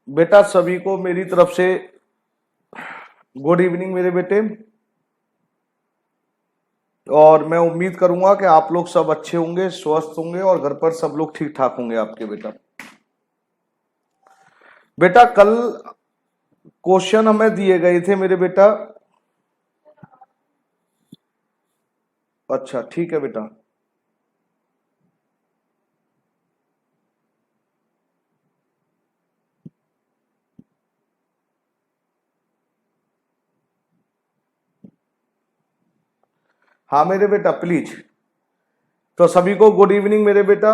बेटा सभी को मेरी तरफ से गुड इवनिंग मेरे बेटे। और मैं उम्मीद करूंगा कि आप लोग सब अच्छे होंगे, स्वस्थ होंगे और घर पर सब लोग ठीक ठाक होंगे आपके। बेटा बेटा कल क्वेश्चन हमें दिए गए थे मेरे बेटा। अच्छा ठीक है बेटा। हाँ मेरे बेटा प्लीज। तो सभी को गुड इवनिंग मेरे बेटा,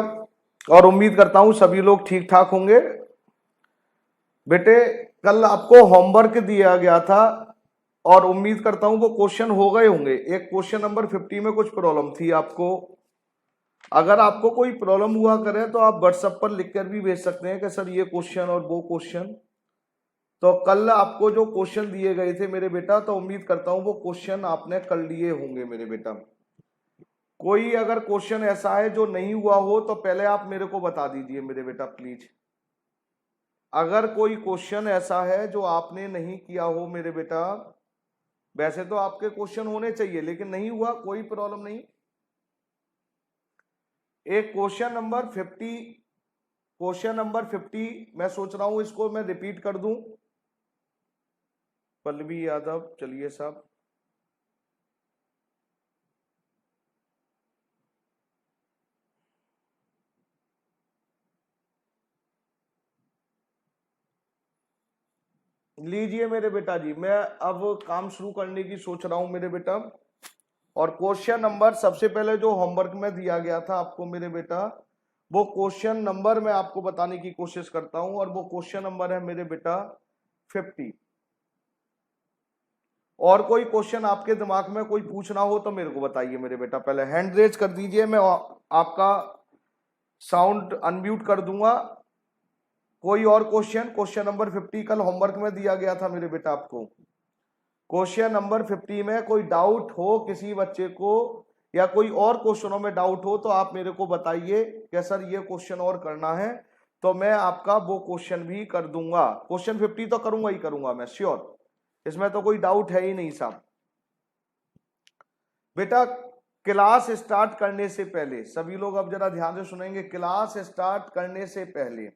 और उम्मीद करता हूं सभी लोग ठीक ठाक होंगे। बेटे कल आपको होमवर्क दिया गया था और उम्मीद करता हूं वो क्वेश्चन हो गए होंगे। एक क्वेश्चन नंबर 50 में कुछ प्रॉब्लम थी आपको। अगर आपको कोई प्रॉब्लम हुआ करे तो आप व्हाट्सएप पर लिखकर भी भेज सकते हैं कि सर ये क्वेश्चन और वो क्वेश्चन। तो कल आपको जो क्वेश्चन दिए गए थे मेरे बेटा, तो उम्मीद करता हूं वो क्वेश्चन आपने कर लिए होंगे मेरे बेटा। कोई अगर क्वेश्चन ऐसा है जो नहीं हुआ हो तो पहले आप मेरे को बता दीजिए मेरे बेटा प्लीज। अगर कोई क्वेश्चन ऐसा है जो आपने नहीं किया हो मेरे बेटा, वैसे तो आपके क्वेश्चन होने चाहिए लेकिन नहीं हुआ, कोई प्रॉब्लम नहीं। एक क्वेश्चन नंबर 50 मैं सोच रहा हूं इसको मैं रिपीट कर दूं। पल्लवी यादव, चलिए साहब। लीजिए मेरे बेटा जी, मैं अब काम शुरू करने की सोच रहा हूं मेरे बेटा। और क्वेश्चन नंबर सबसे पहले जो होमवर्क में दिया गया था आपको मेरे बेटा, वो क्वेश्चन नंबर मैं आपको बताने की कोशिश करता हूं। और वो क्वेश्चन नंबर है मेरे बेटा 50। और कोई क्वेश्चन आपके दिमाग में कोई पूछना हो तो मेरे को बताइए मेरे बेटा। पहले हैंड रेज कर दीजिए, मैं आपका साउंड अनम्यूट कर दूंगा। कोई और क्वेश्चन नंबर 50 कल होमवर्क में दिया गया था मेरे बेटा आपको। क्वेश्चन नंबर 50 में कोई डाउट हो किसी बच्चे को, या कोई और क्वेश्चनों में डाउट हो तो आप मेरे को बताइए कि सर ये क्वेश्चन और करना है, तो मैं आपका वो क्वेश्चन भी कर दूंगा। क्वेश्चन 50 तो करूंगा ही करूंगा मैं श्योर, इसमें तो कोई डाउट है ही नहीं साहब। बेटा क्लास स्टार्ट करने से पहले सभी लोग अब जरा ध्यान से सुनेंगे। क्लास स्टार्ट करने से पहले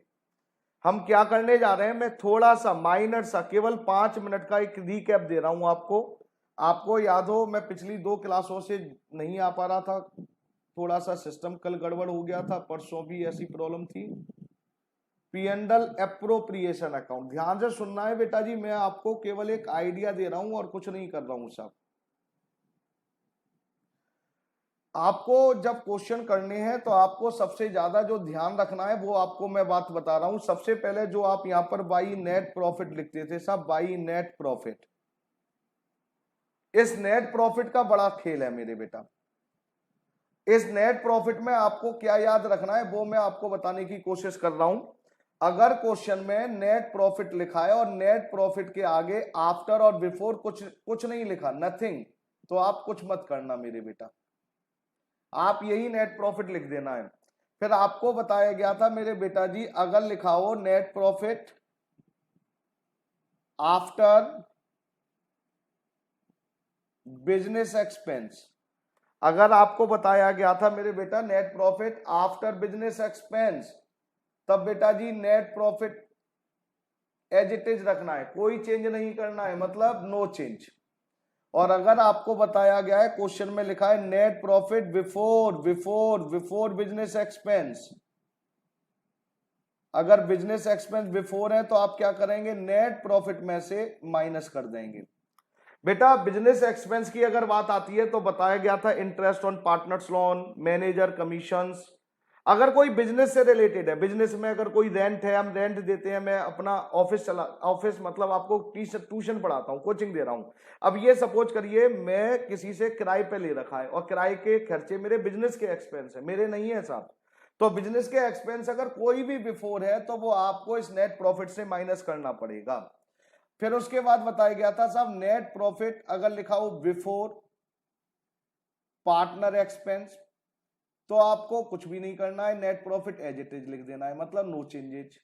हम क्या करने जा रहे हैं, मैं थोड़ा सा माइनर सा केवल 5 मिनट का एक रिकैप दे रहा हूं आपको। आपको याद हो मैं पिछली 2 क्लासों से नहीं आ पा रहा था, थोड़ा सा सिस्टम कल गड़बड़ हो गया था, परसों भी ऐसी प्रॉब्लम थी। पीएनडल एप्रोप्रिएशन अकाउंट, ध्यान से सुनना है बेटा जी, मैं आपको केवल एक आइडिया दे रहा हूं और कुछ नहीं कर रहा हूं साहब। आपको जब क्वेश्चन करने हैं तो आपको सबसे ज्यादा जो ध्यान रखना है वो आपको मैं बात बता रहा हूं। सबसे पहले जो आप यहां पर बाई नेट प्रॉफिट लिखते थे साहब, बाई नेट प्रॉफिट, इस नेट प्रॉफिट का बड़ा खेल है मेरे बेटा। इस नेट प्रॉफिट में आपको क्या याद रखना है वो मैं आपको बताने की कोशिश कर रहा हूं। अगर क्वेश्चन में नेट प्रॉफिट लिखा है और नेट प्रॉफिट के आगे आफ्टर और बिफोर कुछ कुछ नहीं लिखा, नथिंग, तो आप कुछ मत करना मेरे बेटा, आप यही नेट प्रॉफिट लिख देना है। फिर आपको बताया गया था मेरे बेटा जी, अगर लिखा हो net profit after business expense, अगर आपको बताया गया था मेरे बेटा net profit after business expense, तब बेटा जी net profit as it is रखना है, कोई चेंज नहीं करना है, मतलब नो चेंज। और अगर आपको बताया गया है क्वेश्चन में लिखा है net profit before before before business expense, अगर बिजनेस एक्सपेंस बिफोर है तो आप क्या करेंगे, नेट प्रॉफिट में से माइनस कर देंगे। बेटा बिजनेस एक्सपेंस की अगर बात आती है तो बताया गया था interest on partners loan, manager commissions. अगर कोई बिजनेस से रिलेटेड है, बिजनेस में अगर कोई रेंट है, हम रेंट देते हैं, मैं अपना ऑफिस मतलब आपको ट्यूशन पढ़ाता हूं, कोचिंग दे रहा हूं। अब ये सपोज करिए मैं किसी से किराए पे ले रखा है और किराए के खर्चे मेरे बिजनेस के एक्सपेंस है, मेरे नहीं है साहब। तो बिजनेस के एक्सपेंस अगर कोई भी बिफोर है तो वो आपको इस नेट प्रॉफिट से माइनस करना पड़ेगा। फिर उसके बाद बताया गया था साहब नेट प्रॉफिट अगर लिखा हो बिफोर पार्टनर एक्सपेंस, तो आपको कुछ भी नहीं करना है, net profit as it is लिख देना है, मतलब नो चेंजेज।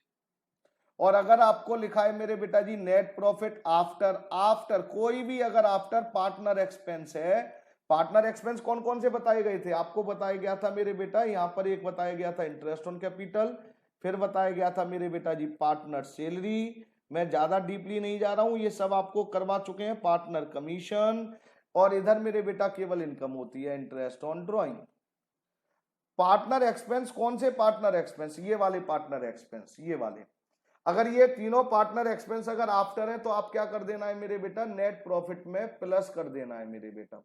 और अगर आपको लिखा है मेरे बेटा जी नेट प्रॉफिट आफ्टर कोई भी अगर आफ्टर पार्टनर एक्सपेंस है, पार्टनर एक्सपेंस कौन कौन से बताए गए थे आपको बताया गया था मेरे बेटा, यहां पर एक बताया गया था इंटरेस्ट ऑन कैपिटल, फिर बताया गया था मेरे बेटा जी पार्टनर सैलरी, मैं ज्यादा डीपली नहीं जा रहा हूं, ये सब आपको करवा चुके हैं, पार्टनर कमीशन, और इधर मेरे बेटा केवल इनकम होती है interest on drawing. Partner expense कौन से पार्टनर एक्सपेंस, ये वाले पार्टनर एक्सपेंस, ये वाले, अगर ये तीनों पार्टनर एक्सपेंस अगर आफ्टर है तो आप क्या कर देना है मेरे बेटा, नेट प्रॉफिट में प्लस कर देना है मेरे बेटा।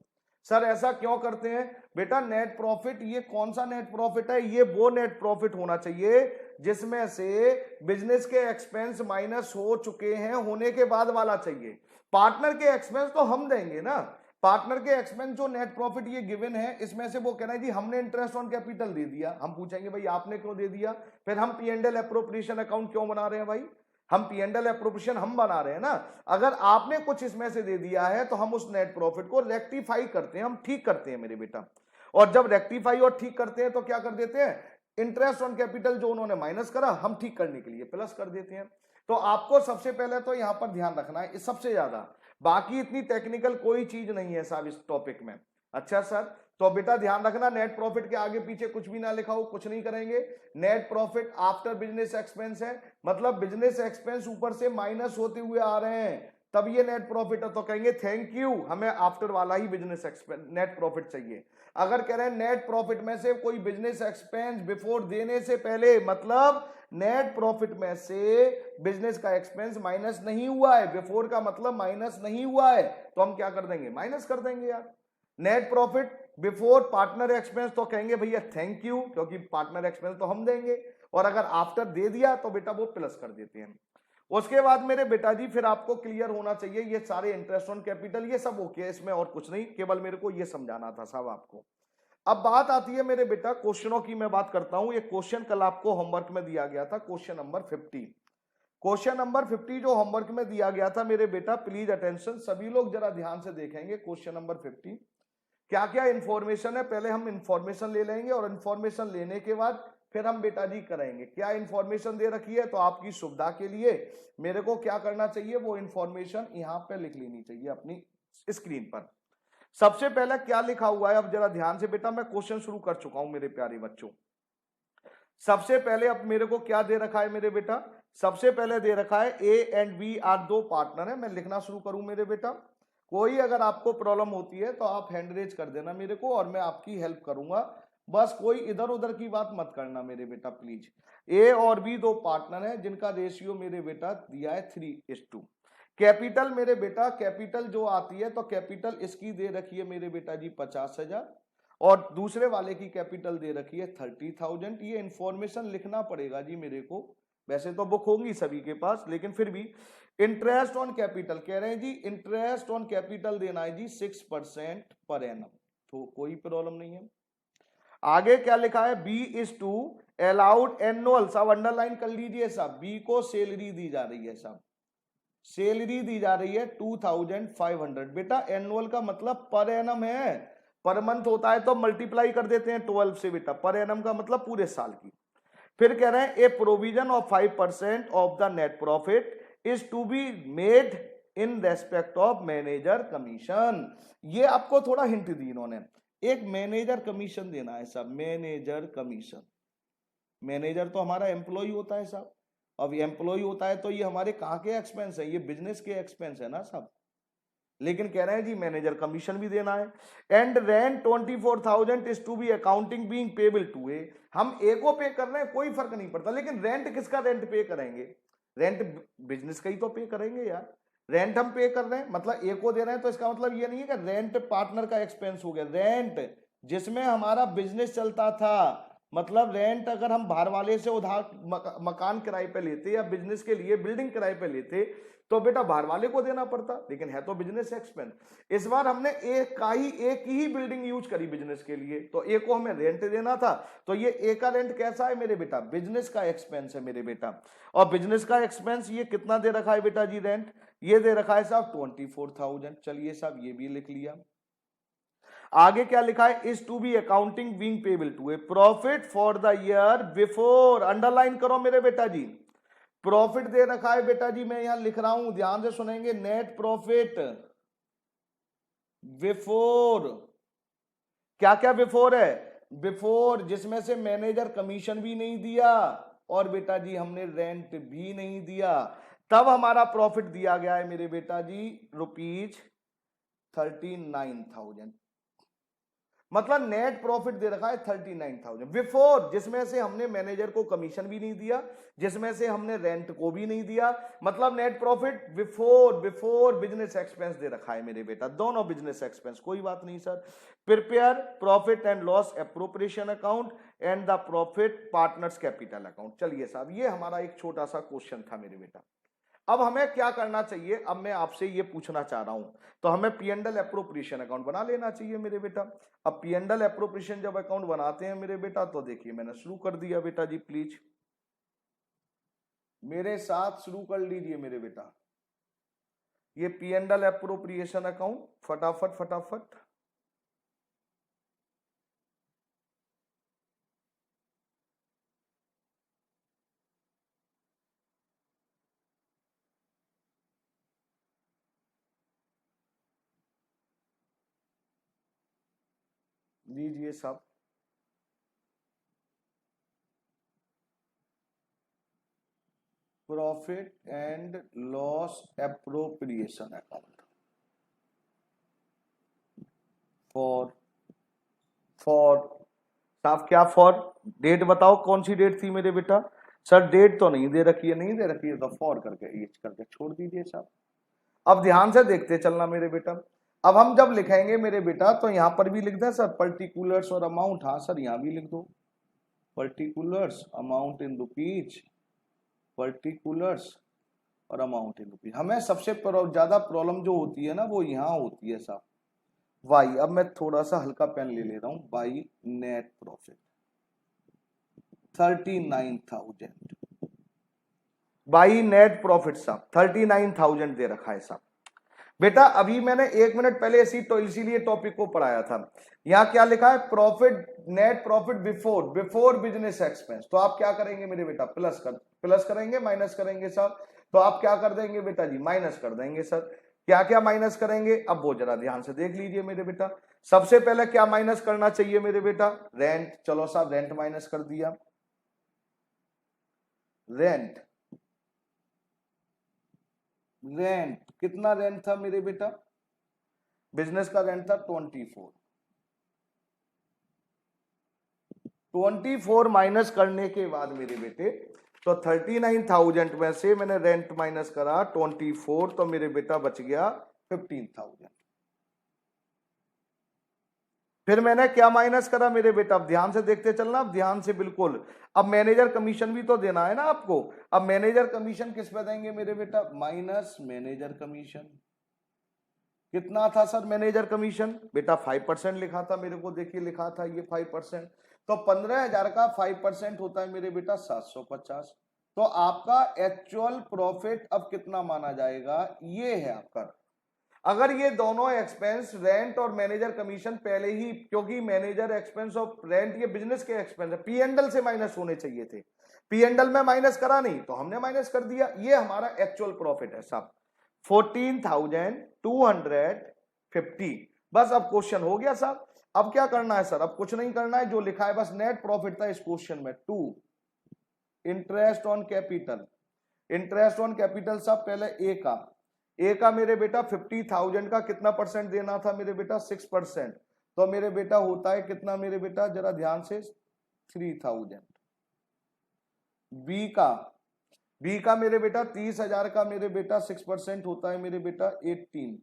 सर ऐसा क्यों करते हैं बेटा, नेट प्रॉफिट ये कौन सा नेट प्रॉफिट है, ये वो नेट प्रॉफिट होना चाहिए जिसमें से बिजनेस के एक्सपेंस माइनस हो चुके हैं होने के बाद वाला चाहिए। पार्टनर के एक्सपेंस तो हम देंगे ना, पार्टनर के एक्सपेंस जो नेट प्रॉफिट ये गिवन है इसमें से वो कहना है जी हमने इंटरेस्ट ऑन कैपिटल दे दिया, हम पूछेंगे भाई आपने क्यों दे दिया, फिर हम पी&एल एप्रोप्रिएशन अकाउंट क्यों बना रहे हैं भाई, हम पी&एल एप्रोप्रिएशन हम बना रहे हैं ना, अगर आपने कुछ इसमें से दे दिया है तो हम उस नेट प्रॉफिट को रेक्टिफाई करते हैं, हम ठीक करते हैं मेरे बेटा, और जब रेक्टिफाई और ठीक करते हैं तो क्या कर देते हैं, इंटरेस्ट ऑन कैपिटल जो उन्होंने माइनस करा हम ठीक करने के लिए प्लस कर देते हैं। तो आपको सबसे पहले तो यहां पर ध्यान रखना है सबसे ज्यादा, बाकी इतनी टेक्निकल कोई चीज नहीं है साहब इस टॉपिक में। अच्छा सर, तो बेटा ध्यान रखना नेट प्रॉफिट के आगे पीछे कुछ भी ना लिखा हो, कुछ नहीं करेंगे, net profit after business expense है, मतलब बिजनेस एक्सपेंस ऊपर से माइनस होते हुए आ रहे हैं तब ये नेट प्रॉफिट है, तो कहेंगे थैंक यू हमें आफ्टर वाला ही बिजनेस एक्सपेंस नेट प्रॉफिट चाहिए। अगर कह रहे हैं नेट प्रॉफिट में से कोई बिजनेस एक्सपेंस बिफोर देने से पहले, मतलब नेट प्रॉफिट में से बिजनेस का एक्सपेंस माइनस नहीं हुआ है, बिफोर का मतलब माइनस नहीं हुआ है, तो हम क्या कर देंगे, माइनस कर देंगे यार। Net profit before partner expense तो कहेंगे भैया थैंक यू क्योंकि पार्टनर एक्सपेंस तो हम देंगे, और अगर आफ्टर दे दिया तो बेटा वो प्लस कर देते हैं। उसके बाद मेरे बेटा जी फिर आपको क्लियर होना चाहिए ये सारे इंटरेस्ट ऑन कैपिटल ये सब ओके है, इसमें और कुछ नहीं, केवल मेरे को ये समझाना था साहब आपको। अब बात आती है मेरे बेटा क्वेश्चनों की, मैं बात करता हूं, ये क्वेश्चन कल आपको होमवर्क में दिया गया था, क्वेश्चन नंबर 50, क्वेश्चन नंबर 50 जो होमवर्क में दिया गया था मेरे बेटा, प्लीज अटेंशन सभी लोग जरा ध्यान से देखेंगे क्वेश्चन नंबर 50 क्या क्या इंफॉर्मेशन है, पहले हम इंफॉर्मेशन ले लेंगे और इंफॉर्मेशन लेने के बाद फिर हम बेटा जी करेंगे। क्या इंफॉर्मेशन दे रखी है, तो आपकी सुविधा के लिए मेरे को क्या करना चाहिए, वो इंफॉर्मेशन यहां पे लिख लेनी चाहिए अपनी स्क्रीन पर। सबसे पहले क्या लिखा हुआ है, अब जरा ध्यान से बेटा, मैं क्वेश्चन शुरू कर चुका हूं मेरे प्यारे बच्चों। सबसे पहले अब मेरे को क्या दे रखा है मेरे बेटा, सबसे पहले दे रखा है ए एंड बी आर दो पार्टनर है, मैं लिखना शुरू करूं मेरे बेटा, कोई अगर आपको प्रॉब्लम होती है तो आप हैंड रेज कर देना मेरे को और मैं आपकी हेल्प करूंगा, बस कोई इधर उधर की बात मत करना मेरे बेटा प्लीज। ए और बी दो पार्टनर हैं जिनका रेशियो मेरे बेटा दिया है 3:2। कैपिटल मेरे बेटा, कैपिटल जो आती है तो कैपिटल इसकी दे रखी है मेरे बेटा जी 50,000 और दूसरे वाले की कैपिटल दे रखी है 30,000। ये इंफॉर्मेशन लिखना पड़ेगा जी मेरे को, वैसे तो बुक होंगी सभी के पास लेकिन फिर भी। इंटरेस्ट ऑन कैपिटल कह रहे हैं जी, इंटरेस्ट ऑन कैपिटल देना है जी 6% पर एनम, तो कोई प्रॉब्लम नहीं है। आगे क्या लिखा है, B is to allowed annual, साहब अंडरलाइन कर लीजिए साहब, बी को सैलरी दी जा रही है साहब, सैलरी दी जा रही है 2,500। बेटा एनुअल का मतलब पर एनम है, पर मंथ होता है तो मल्टीप्लाई कर देते हैं 12 से बेटा, पर एनम का मतलब पूरे साल की। फिर कह रहे हैं a provision of 5% of the net profit is to be made in respect of manager commission. ये आपको थोड़ा हिंट दी इन्होंने, एक मैनेजर कमीशन देना है साहब, मैनेजर कमीशन। मैनेजर तो हमारा एम्प्लॉय होता है साहब, अब एम्प्लॉय होता है तो ये हमारे कहाँ के एक्सपेंस है, ये बिजनेस के एक्सपेंस है ना साहब, लेकिन कह रहे हैं जी मैनेजर कमीशन भी देना है। And rent 24,000 is to be accounting being payable to A, हम ए को पे कर रहे हैं कोई फर्क नहीं पड़ता, लेकिन रेंट किसका रेंट पे करेंगे, रेंट बिजनेस का ही तो पे करेंगे यार, रेंट हम पे कर रहे हैं मतलब ए को दे रहे हैं, तो इसका मतलब ये नहीं है कि रेंट पार्टनर का एक्सपेंस हो गया, रेंट जिसमें हमारा बिजनेस चलता था, मतलब रेंट अगर हम बाहर वाले से उधार मकान किराए पे लेते या बिजनेस के लिए बिल्डिंग किराए पे लेते तो बेटा बाहर वाले को देना पड़ता, लेकिन है तो बिजनेस एक्सपेंस। इस बार हमने एक ही बिल्डिंग यूज करी बिजनेस के लिए, तो ए को हमें रेंट देना था, तो ये ए का रेंट कैसा है मेरे बेटा, बिजनेस का एक्सपेंस है मेरे बेटा। और बिजनेस का एक्सपेंस ये कितना दे रखा है बेटा जी, रेंट ये दे रखा है साहब 24,000। चलिए साहब ये भी लिख लिया। आगे क्या लिखा है, is to be accounting being payable to a profit for the year before, underline करो मेरे बेटा जी, प्रॉफिट दे रखा है बेटा जी, मैं यहां लिख रहा हूं, ध्यान से सुनेंगे, नेट प्रॉफिट बिफोर, क्या क्या बिफोर है, बिफोर जिसमें से मैनेजर कमीशन भी नहीं दिया और बेटा जी हमने रेंट भी नहीं दिया, तब हमारा प्रॉफिट दिया गया है मेरे बेटा जी ₹39,000। मतलब नेट प्रॉफिट दे रखा है 39,000 बिफोर, जिसमें से हमने मैनेजर को कमीशन भी नहीं दिया, जिसमें से हमने रेंट को भी नहीं दिया, मतलब net profit before business expense दे रखा है मेरे बेटा, दोनों बिजनेस एक्सपेंस, कोई बात नहीं sir. Prepare profit and loss appropriation account and the profit partners capital account. चलिए साहब, ये हमारा एक छोटा सा क्वेश्चन था मेरे बेटा। अब हमें क्या करना चाहिए, अब मैं आपसे ये पूछना चाह रहा हूं, तो हमें P and L appropriation account बना लेना चाहिए मेरे बेटा। अब पी एंड एल एप्रोप्रिएशन जब अकाउंट बनाते हैं मेरे बेटा, तो देखिए मैंने शुरू कर दिया बेटा जी, प्लीज मेरे साथ शुरू कर लीजिए मेरे बेटा। ये P and L appropriation account, फटाफट फटाफट लीजिए सब। Profit and loss appropriation account for साहब, क्या फॉर, डेट बताओ कौन सी डेट थी मेरे बेटा। सर डेट तो नहीं दे रखी है, नहीं दे रखी है तो फॉर करके एच करके छोड़ दीजिए साहब। अब ध्यान से देखते चलना मेरे बेटा। अब हम जब लिखेंगे मेरे बेटा, तो यहां पर भी लिख दें सर पर्टिकुलर्स और अमाउंट, हाँ सर यहां भी लिख दो particulars amount in rupees, particulars और अमाउंट इन रुपीज। हमें सबसे ज्यादा प्रॉब्लम जो होती है ना, वो यहां होती है साहब, वाई। अब मैं थोड़ा सा हल्का पेन ले रहा हूं, by net profit 39,000, by net profit साहब 39,000 दे रखा है साहब। बेटा अभी मैंने 1 मिनट पहले इसीलिए टॉपिक को पढ़ाया था। यहां क्या लिखा है, profit, net profit before business expense. तो आप क्या करेंगे मेरे बेटा, प्लस करेंगे माइनस करेंगे साहब। तो आप क्या कर देंगे बेटा जी, माइनस कर देंगे सर। क्या क्या माइनस करेंगे, अब वो जरा ध्यान से देख लीजिए मेरे बेटा। सबसे पहले क्या माइनस करना चाहिए मेरे बेटा, रेंट। चलो साहब रेंट माइनस कर दिया, रेंट रेंट कितना रेंट था मेरे बेटा, बिजनेस का रेंट था 24 माइनस करने के बाद मेरे बेटे, तो 39,000 में से मैंने रेंट माइनस करा 24, तो मेरे बेटा बच गया 15,000। फिर मैंने क्या माइनस करा मेरे बेटा, अब ध्यान से देखते चलना, अब ध्यान से बिल्कुल। अब मैनेजर कमीशन भी तो देना है ना आपको। अब मैनेजर कमीशन किस पे देंगे मेरे बेटा, माइनस मैनेजर कमीशन। कितना था सर मैनेजर कमीशन, बेटा 5% लिखा था मेरे को, देखिए लिखा था ये 5%। तो 15,000 का 5% होता है मेरे बेटा 750। तो आपका एक्चुअल प्रॉफिट अब कितना माना जाएगा, ये है आपका। अगर ये दोनों एक्सपेंस, रेंट और मैनेजर कमीशन पहले ही, क्योंकि मैनेजर एक्सपेंस और रेंट ये बिजनेस के एक्सपेंस है, पी एंड एल से माइनस होने चाहिए थे, पी एंड एल में माइनस करा नहीं तो हमने माइनस कर दिया। ये हमारा एक्चुअल प्रॉफिट है साहब 14,250। बस अब क्वेश्चन हो गया साहब। अब क्या करना है सर, अब कुछ नहीं करना है, जो लिखा है बस नेट प्रॉफिट था इस क्वेश्चन में। 2 interest on capital, interest on capital साहब पहले ए का मेरे बेटा 50,000 का कितना परसेंट देना था मेरे बेटा, 6%। तो मेरे बेटा होता है कितना मेरे बेटा, जरा ध्यान से, 3,000। बी का मेरे बेटा 30,000 का मेरे बेटा 6% होता है मेरे बेटा 18,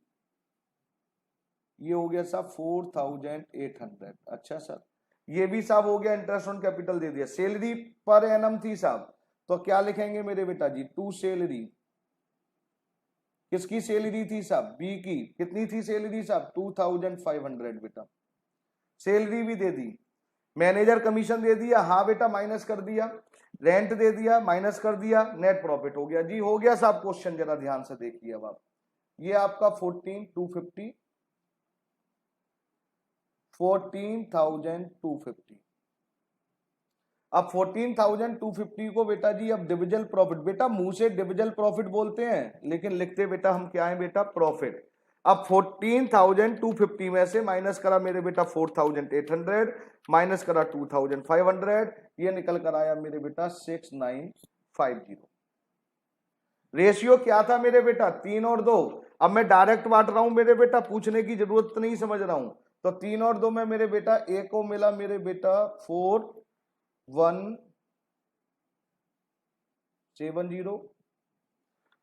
ये हो गया साहब 4,800। अच्छा सर, ये भी साहब हो गया, इंटरेस्ट ऑन कैपिटल दे दिया। सैलरी पर एनम थी साहब, तो क्या लिखेंगे मेरे बेटा जी, 2 सैलरी। किसकी सैलरी थी साहब, बी की। कितनी थी सैलरी साहब, 2,500 बेटा। सैलरी भी दे दी, मैनेजर कमीशन दे दिया, हाँ बेटा माइनस कर दिया, रेंट दे दिया माइनस कर दिया, नेट प्रॉफिट हो गया जी, हो गया साहब क्वेश्चन, जरा ध्यान से देखिए। अब आप ये आपका 14,250। अब 14,250 को बेटा जी अब डिविजल प्रॉफिट, बेटा मुंह से डिविजल प्रॉफिट बोलते हैं लेकिन लिखते बेटा हम क्या है बेटा, प्रॉफिट। अब 14,250 में से माइनस करा मेरे बेटा 4,800, माइनस करा 2,500, ये निकल कर आया मेरे बेटा 6,950। रेशियो क्या था मेरे बेटा, 3 और 2। अब मैं डायरेक्ट बांट रहा हूं मेरे बेटा, पूछने की जरूरत नहीं, समझ रहा हूं। तो 3 और 2 में मेरे बेटा ए को मिला मेरे बेटा 4,170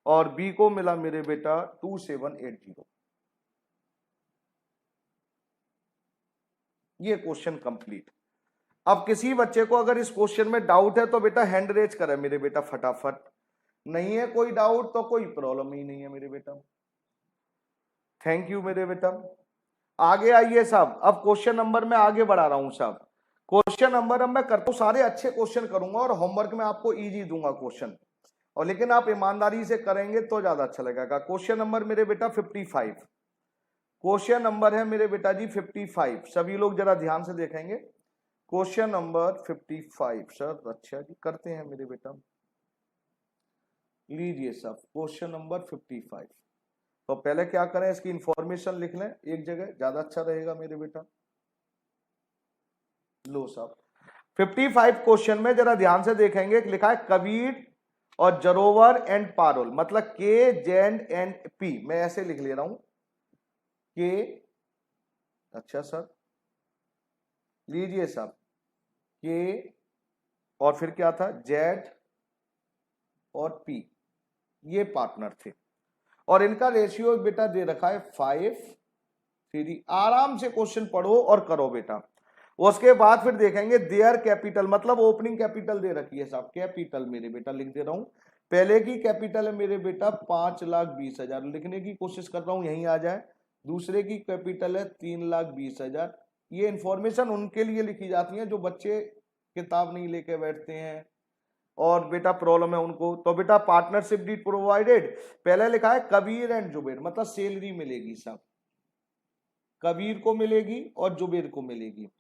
और बी को मिला मेरे बेटा 2,780। ये क्वेश्चन कंप्लीट। अब किसी बच्चे को अगर इस क्वेश्चन में डाउट है तो बेटा हैंड रेज करे मेरे बेटा फटाफट। नहीं है कोई डाउट तो कोई प्रॉब्लम ही नहीं है मेरे बेटा। थैंक यू मेरे बेटा। आगे आइए साहब, अब क्वेश्चन नंबर में आगे बढ़ा रहा हूं साहब। क्वेश्चन नंबर अब मैं करता हूं, सारे अच्छे क्वेश्चन करूंगा और होमवर्क में आपको इजी दूंगा क्वेश्चन, और लेकिन आप ईमानदारी से करेंगे तो ज्यादा अच्छा लगेगा। क्वेश्चन नंबर मेरे बेटा 55, क्वेश्चन नंबर है मेरे बेटा जी 55। सभी लोग जरा ध्यान से देखेंगे। क्वेश्चन नंबर 55 सर, अच्छा जी करते हैं मेरे बेटा। लीजिए सब क्वेश्चन नंबर 55। तो पहले क्या करें, इसकी इंफॉर्मेशन लिख लें एक जगह, ज्यादा अच्छा रहेगा मेरे बेटा। लो साहब 55 क्वेश्चन में जरा ध्यान से देखेंगे, लिखा है कबीर और जरोवर एंड पारुल, मतलब के जेड एंड पी। मैं ऐसे लिख ले रहा हूं के, अच्छा सर लीजिए साहब के और फिर क्या था जेड और पी, ये पार्टनर थे और इनका रेशियो बेटा दे रखा है 5:3। आराम से क्वेश्चन पढ़ो और करो बेटा। उसके बाद फिर देखेंगे देयर कैपिटल, मतलब ओपनिंग कैपिटल दे रखी है साहब, कैपिटल मेरे बेटा लिख दे रहा हूं। पहले की कैपिटल है मेरे बेटा 5,20,000, लिखने की कोशिश कर रहा हूं यहीं आ जाए। दूसरे की कैपिटल है 3,20,000। ये इंफॉर्मेशन उनके लिए लिखी जाती है जो बच्चे किताब नहीं लेके बैठते हैं और बेटा प्रॉब्लम है उनको। तो बेटा पार्टनरशिप डीड प्रोवाइडेड, पहले लिखा है कबीर एंड जुबेर, मतलब सैलरी मिलेगी साहब, कबीर को मिलेगी और जुबेर को मिलेगी।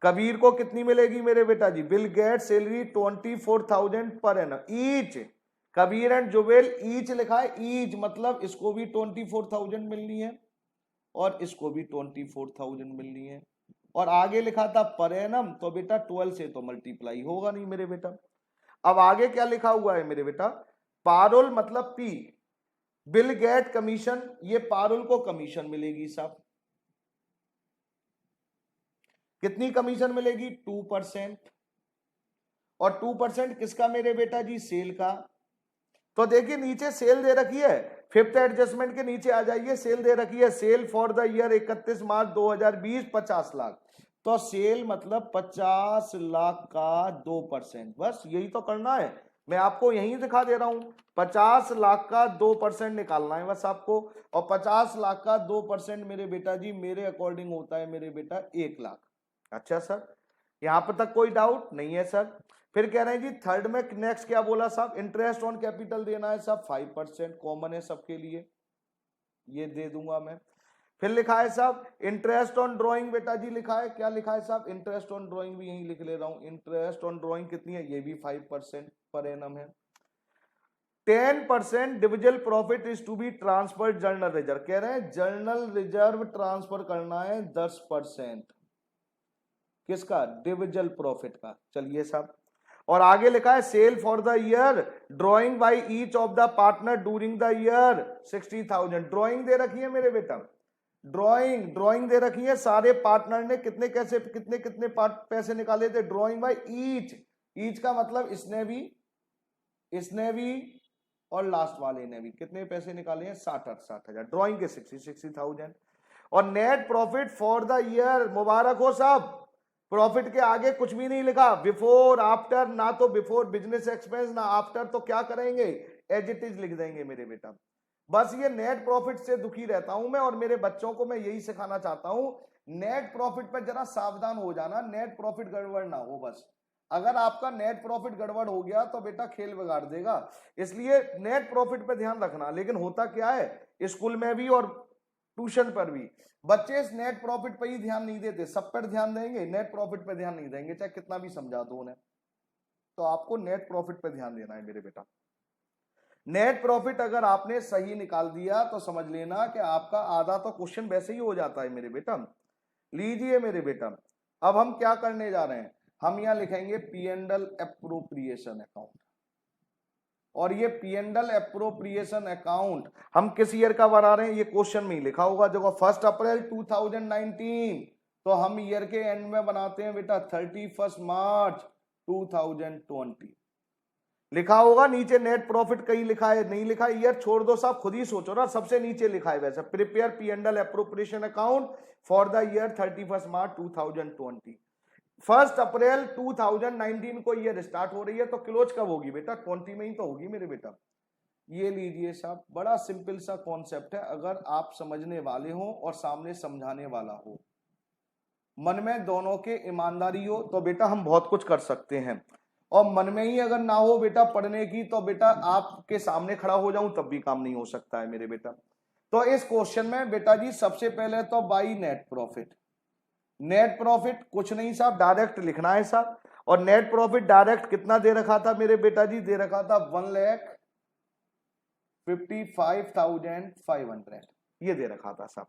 कबीर को कितनी मिलेगी मेरे बेटा जी, bill gate salary 24,000 per annum each. Kabir and Zuber each लिखा है, ईच मतलब इसको भी 24,000 मिलनी है और इसको भी 24,000 मिलनी है। और आगे लिखा था पर एनम, तो बेटा 12 से तो मल्टीप्लाई होगा नहीं मेरे बेटा। अब आगे क्या लिखा हुआ है मेरे बेटा, पारुल मतलब पी, बिल गेट कमीशन, ये पारुल को कमीशन मिलेगी साहब। कितनी कमीशन मिलेगी, 2%। और 2% किसका मेरे बेटा जी, सेल का। तो देखिए नीचे सेल दे रखी है, फिफ्थ एडजस्टमेंट के नीचे आ जाइए, सेल दे रखी है, सेल फॉर द ईयर 31 मार्च 2020 50 लाख। तो सेल मतलब 50 लाख का 2%, बस यही तो करना है। मैं आपको यही दिखा दे रहा हूं, 50 लाख का 2% निकालना है बस आपको। और 50 लाख का 2% मेरे बेटा जी मेरे अकॉर्डिंग होता है मेरे बेटा 1 लाख। अच्छा सर, यहां पर तक कोई डाउट नहीं है सर। फिर कह रहे हैं जी थर्ड में नेक्स्ट क्या बोला साहब, इंटरेस्ट ऑन कैपिटल देना है साहब 5%, कॉमन है सबके लिए, ये दे दूंगा मैं। फिर लिखा है साहब इंटरेस्ट ऑन ड्राइंग, बेटा जी लिखा है, क्या लिखा है साहब, इंटरेस्ट ऑन ड्राइंग भी यही लिख ले रहा हूं। इंटरेस्ट ऑन ड्राइंग कितनी है, ये भी 5% पर एनम है। 10% divisible profit is to be transfer general reserve, कह रहे हैं जर्नल रिजर्व ट्रांसफर करना है 10%, किसका, डिविजल प्रॉफिट का। चलिए साहब, और आगे लिखा है sale for the year drawing by each of the partner during the year 60,000। Drawing दे रखी है मेरे बेटा, ड्रॉइंग दे रखी है, सारे पार्टनर ने कितने कैसे कितने कितने पैसे निकाले थे, ड्रॉइंग बाय ईच। ईच का मतलब इसने भी और लास्ट वाले ने भी कितने पैसे निकाले हैं, 60,000। ड्रॉइंग के 60,000। और net profit for the year, मुबारक हो साहब, प्रॉफिट के आगे कुछ भी नहीं लिखा, बिफोर आफ्टर, ना तो बिफोर बिजनेस एक्सपेंस ना आफ्टर, तो क्या करेंगे, एज इट इज लिख देंगे मेरे बेटा। बस ये नेट प्रॉफिट से दुखी रहता हूं मैं, और मेरे बच्चों को मैं यही सिखाना चाहता हूं, नेट प्रॉफिट पर जरा सावधान हो जाना, नेट प्रॉफिट गड़बड़ ना हो बस। अगर आपका नेट प्रॉफिट गड़बड़ हो गया तो बेटा खेल बिगाड़ देगा, इसलिए नेट प्रॉफिट पे ध्यान रखना। लेकिन होता क्या है, स्कूल में भी और ट्यूशन पर भी बच्चे इस नेट प्रॉफिट पर ही ध्यान नहीं देते, सब पर ध्यान देंगे, नेट प्रॉफिट पर ध्यान नहीं देंगे, चाहे कितना भी समझा दो उन्हें। तो आपको नेट प्रॉफिट पे ध्यान देना है मेरे बेटा। नेट प्रॉफिट अगर आपने सही निकाल दिया तो समझ लेना कि आपका आधा तो क्वेश्चन वैसे ही हो जाता है मेरे बेटा। लीजिए मेरे बेटा, अब हम क्या करने जा रहे हैं, हम यहां लिखेंगे P&L एप्रोप्रिएशन अकाउंट। और ये P&L एप्रोप्रिएशन अकाउंट हम किस ईयर का बना रहे हैं, ये क्वेश्चन में ही लिखा होगा। देखो 1 अप्रैल 2019, तो हम ईयर के एंड में बनाते हैं बेटा 31 मार्च 2020। लिखा होगा नीचे नेट प्रॉफिट, कहीं लिखा है नहीं लिखा, ईयर छोड़ दो साहब, खुद ही सोचो ना, सबसे नीचे लिखा है वैसे, prepare P&L appropriation account for the year 31 मार्च 2020। 1 अप्रैल 2019 को ईयर स्टार्ट हो रही है, तो क्लोज कब होगी बेटा, 20 में ही तो होगी मेरे बेटा। ये लीजिए साहब, बड़ा सिंपल सा कॉन्सेप्ट है, अगर आप समझने वाले हो और सामने समझाने वाला हो, मन में दोनों के ईमानदारी हो, तो बेटा हम बहुत कुछ कर सकते हैं। और मन में ही अगर ना हो बेटा पढ़ने की, तो बेटा आपके सामने खड़ा हो जाऊं तब भी काम नहीं हो सकता है मेरे बेटा। तो इस क्वेश्चन में बेटा जी सबसे पहले तो by net profit. Net profit कुछ नहीं साहब, डायरेक्ट लिखना है साहब। और नेट प्रॉफिट डायरेक्ट कितना दे रखा था मेरे बेटा जी, दे रखा था 1,55,500, ये दे रखा था साहब।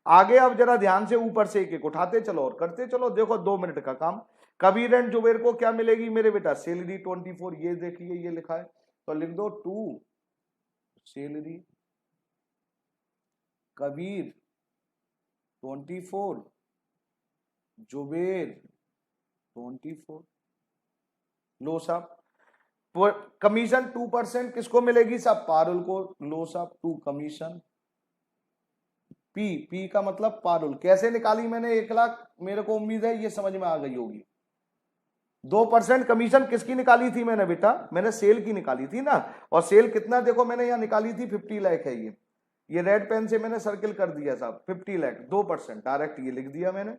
आगे अब जरा ध्यान से ऊपर से एक एक उठाते चलो और करते चलो। देखो 2 मिनट का काम। कबीर एंड जुबेर को क्या मिलेगी मेरे बेटा, सैलरी 24, ये देखिए ये लिखा है, तो लिख दो 2 सैलरी, कबीर 24, जुबेर 24। लो साहब, कमीशन 2% किसको मिलेगी साहब, पारुल को। लो साहब 2 कमीशन। पी का मतलब पारुल। कैसे निकाली मैंने 1 लाख, मेरे को उम्मीद है ये समझ में आ गई होगी। 2% कमीशन किसकी निकाली थी मैंने बेटा, मैंने सेल की निकाली थी ना। और सेल कितना देखो मैंने यहां निकाली थी 50 लाख है ये रेड पेन से मैंने सर्किल कर दिया साहब, 50 लाख 2% डायरेक्ट ये लिख दिया मैंने।